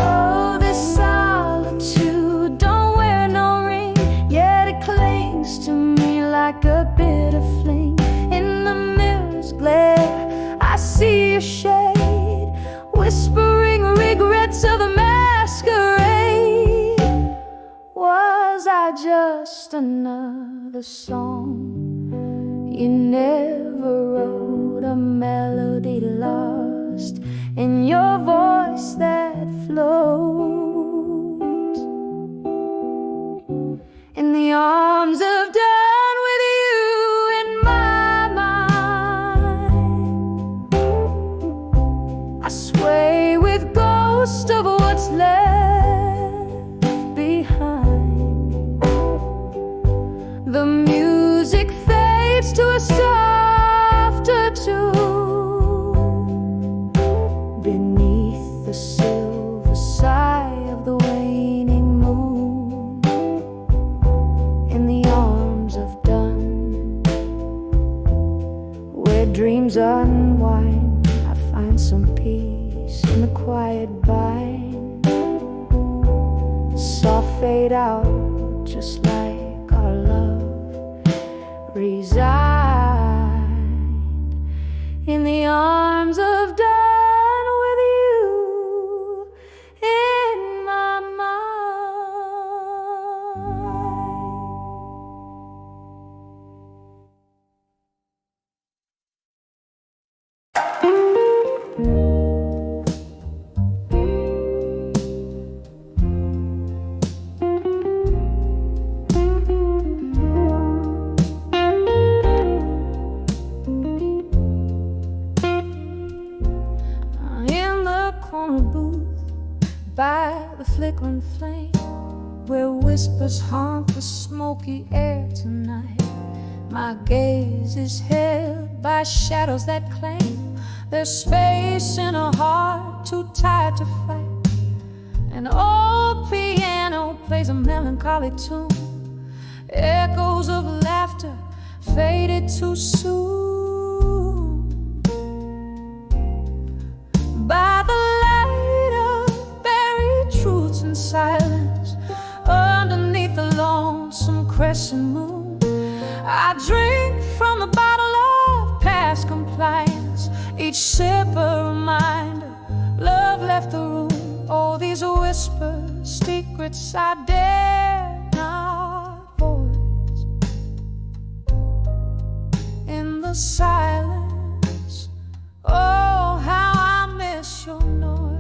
Oh, this solitude don't wear no ring, yet it clings to me like a bitter fling. In the mirror's glare, I see your shade, whispering regrets of the masquerade. Was I just another song you never wrote, a melody lost in your voice that floats in the arms of dawn with you in my mind? I sway with ghost of what's left behind. The music fades to a softer tune beneath the silver sigh of the waning moon. In the arms of dawn, where dreams unwind, I find some peace in the quiet bind. Soft fade out, just like our love resigned in the arms of dawn with you in my mind. By the flickering flame, where whispers haunt the smoky air tonight, my gaze is held by shadows that claim there's space in a heart too tired to fight. An old piano plays a melancholy tune, echoes of laughter faded too soon. By the truths in silence, underneath the lonesome crescent moon, I drink from the bottle of past compliance, each sip a reminder love left the room. Oh, these whispers, secrets I dare not voice. In the silence, oh, how I miss your noise.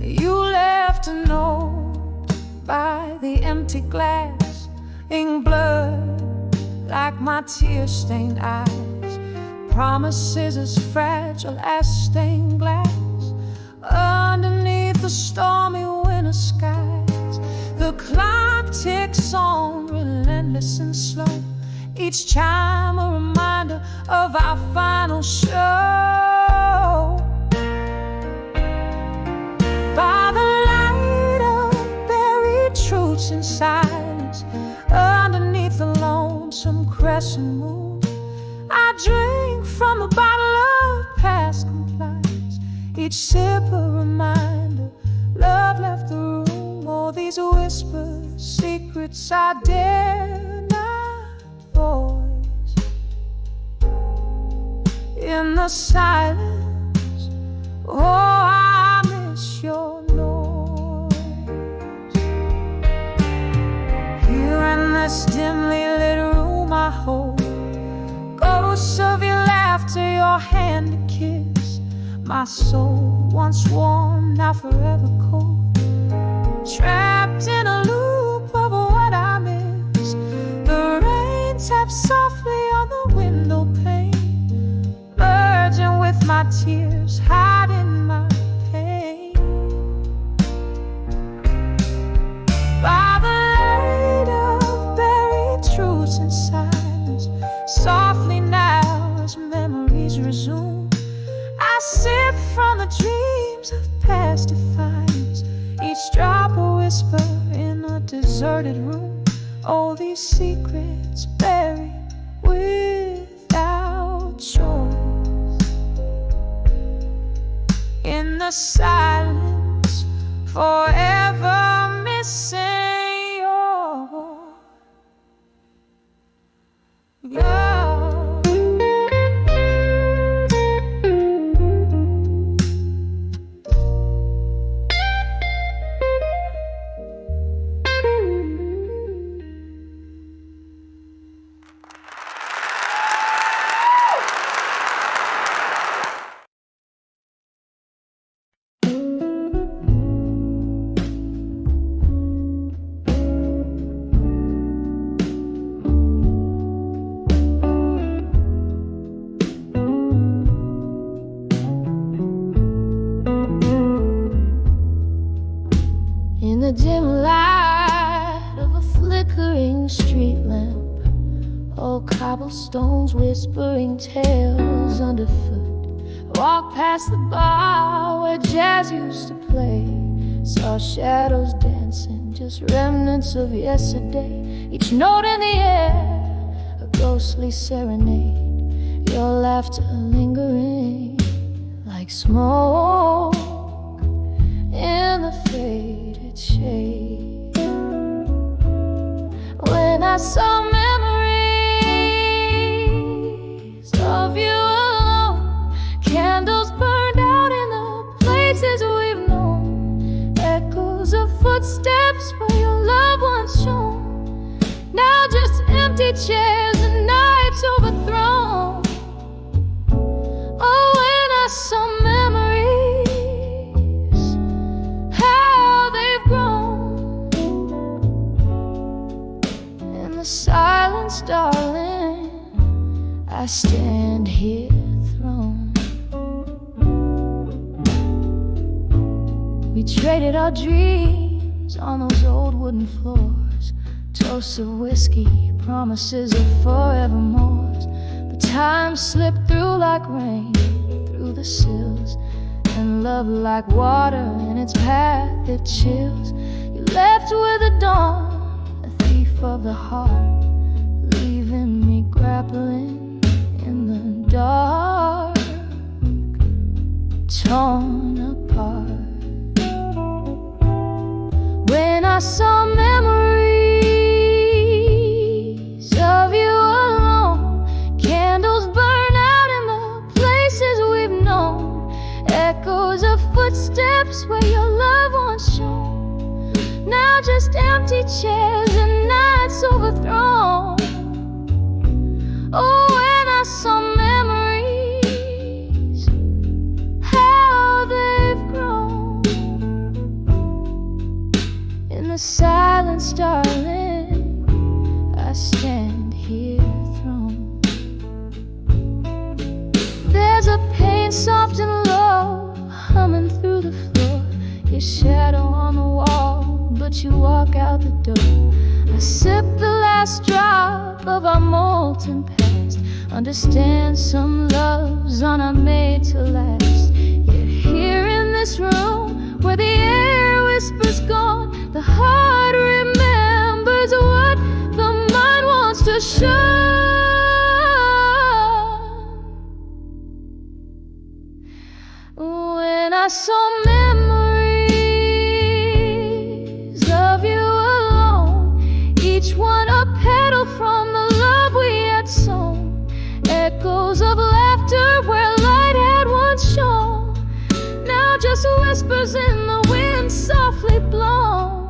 You left a note by the empty glass, ink blurred like my tear-stained eyes. Promises as fragile as stained glass underneath the stormy winter skies. The clock ticks on, relentless and slow, each chime a reminder of our final show. By the light of buried truths in silence, underneath the lonesome crescent moon, I drink from the bottle of past compliance, each sip a reminder love left the room. All these whispers, secrets I dare not voice. In the silence, oh, I miss your noise. Here in this dimly lit room I hold ghosts of your laughter, your hand to kiss. My soul once warm, now forever cold, trapped in a loop of what All these secrets buried without choice. In the silence, forever missing your love. In the dim light of a flickering street lamp, old cobblestones whispering tales underfoot. I walked past the bar where jazz used to play, saw shadows dancing, just remnants of yesterday. Each note in the air, a ghostly serenade, your laughter lingering like smoke in the faded shade. When I saw memories of you alone, candles burned out in the places we've known, echoes of footsteps where your love once shone. Now just empty chairs and nights overthrown. Oh, when I saw memories, how they've grown. In the silence, darling, I stand here thrown. We traded our dreams on those old wooden floors, toasts of whiskey, promises of forevermores. But time slipped through like rain, through the sills, and love like water in its path it chills. You left with the dawn, a thief of the heart, leaving me grappling in the dark, torn apart. When I saw memories of you alone, candles burn out in the places we've known, echoes of footsteps where your love once shone. Now just empty chairs and nights overthrown. Oh, when I saw memories, how they've grown. In the silence, darling, I stand here thrown. There's a pain soft and low, humming through the floor, your shadow on the wall, but you walk out the door. I sip the last drop of our molten past, understand some loves are not made to last. Yet here in this room, where the air whispers gone, the heart remembers what the mind wants to shun. When I saw memories of you alone, each one a petal from the love we had sown, echoes of laughter where light had once shone, now just whispers in the wind softly blown.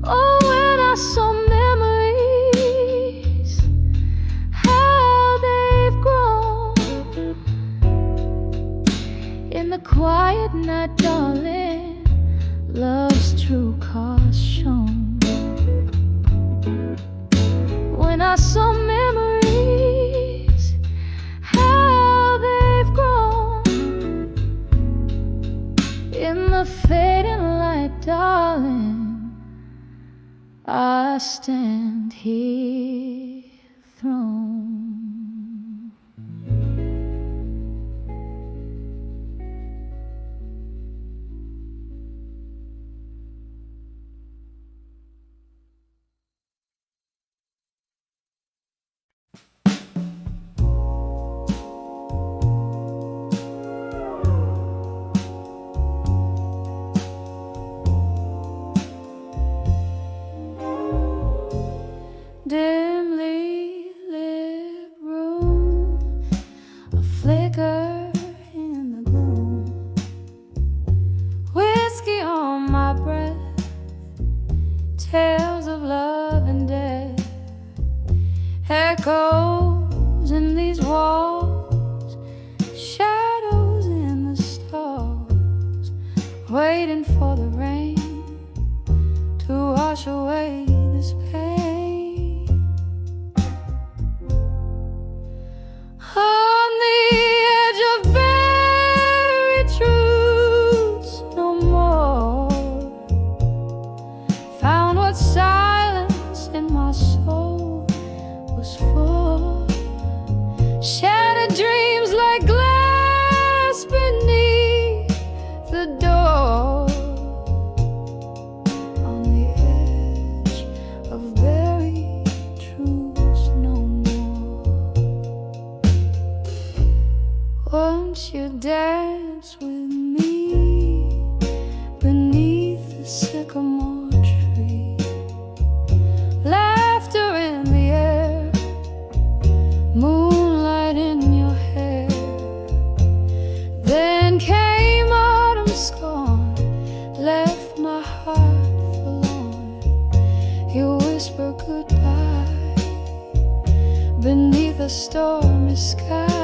Oh, when I saw memories, how they've grown. In the quiet night, darling, love's true cause shown. When I saw memories, how they've grown. In the fading light, darling, I stand here thrown. echoes in these walls, shadows in the stars, waiting for the rain to wash away this pain. On the edge of buried truths, no more found what silence in my soul was for. Shattered dreams like glass beneath the door. On the edge of buried truths, no more. Won't you dance with me beneath the sycamore tree? Laughter in the air, moonlight in your hair. Then came autumn scorn, left my heart forlorn. You whisper goodbye beneath a stormy sky.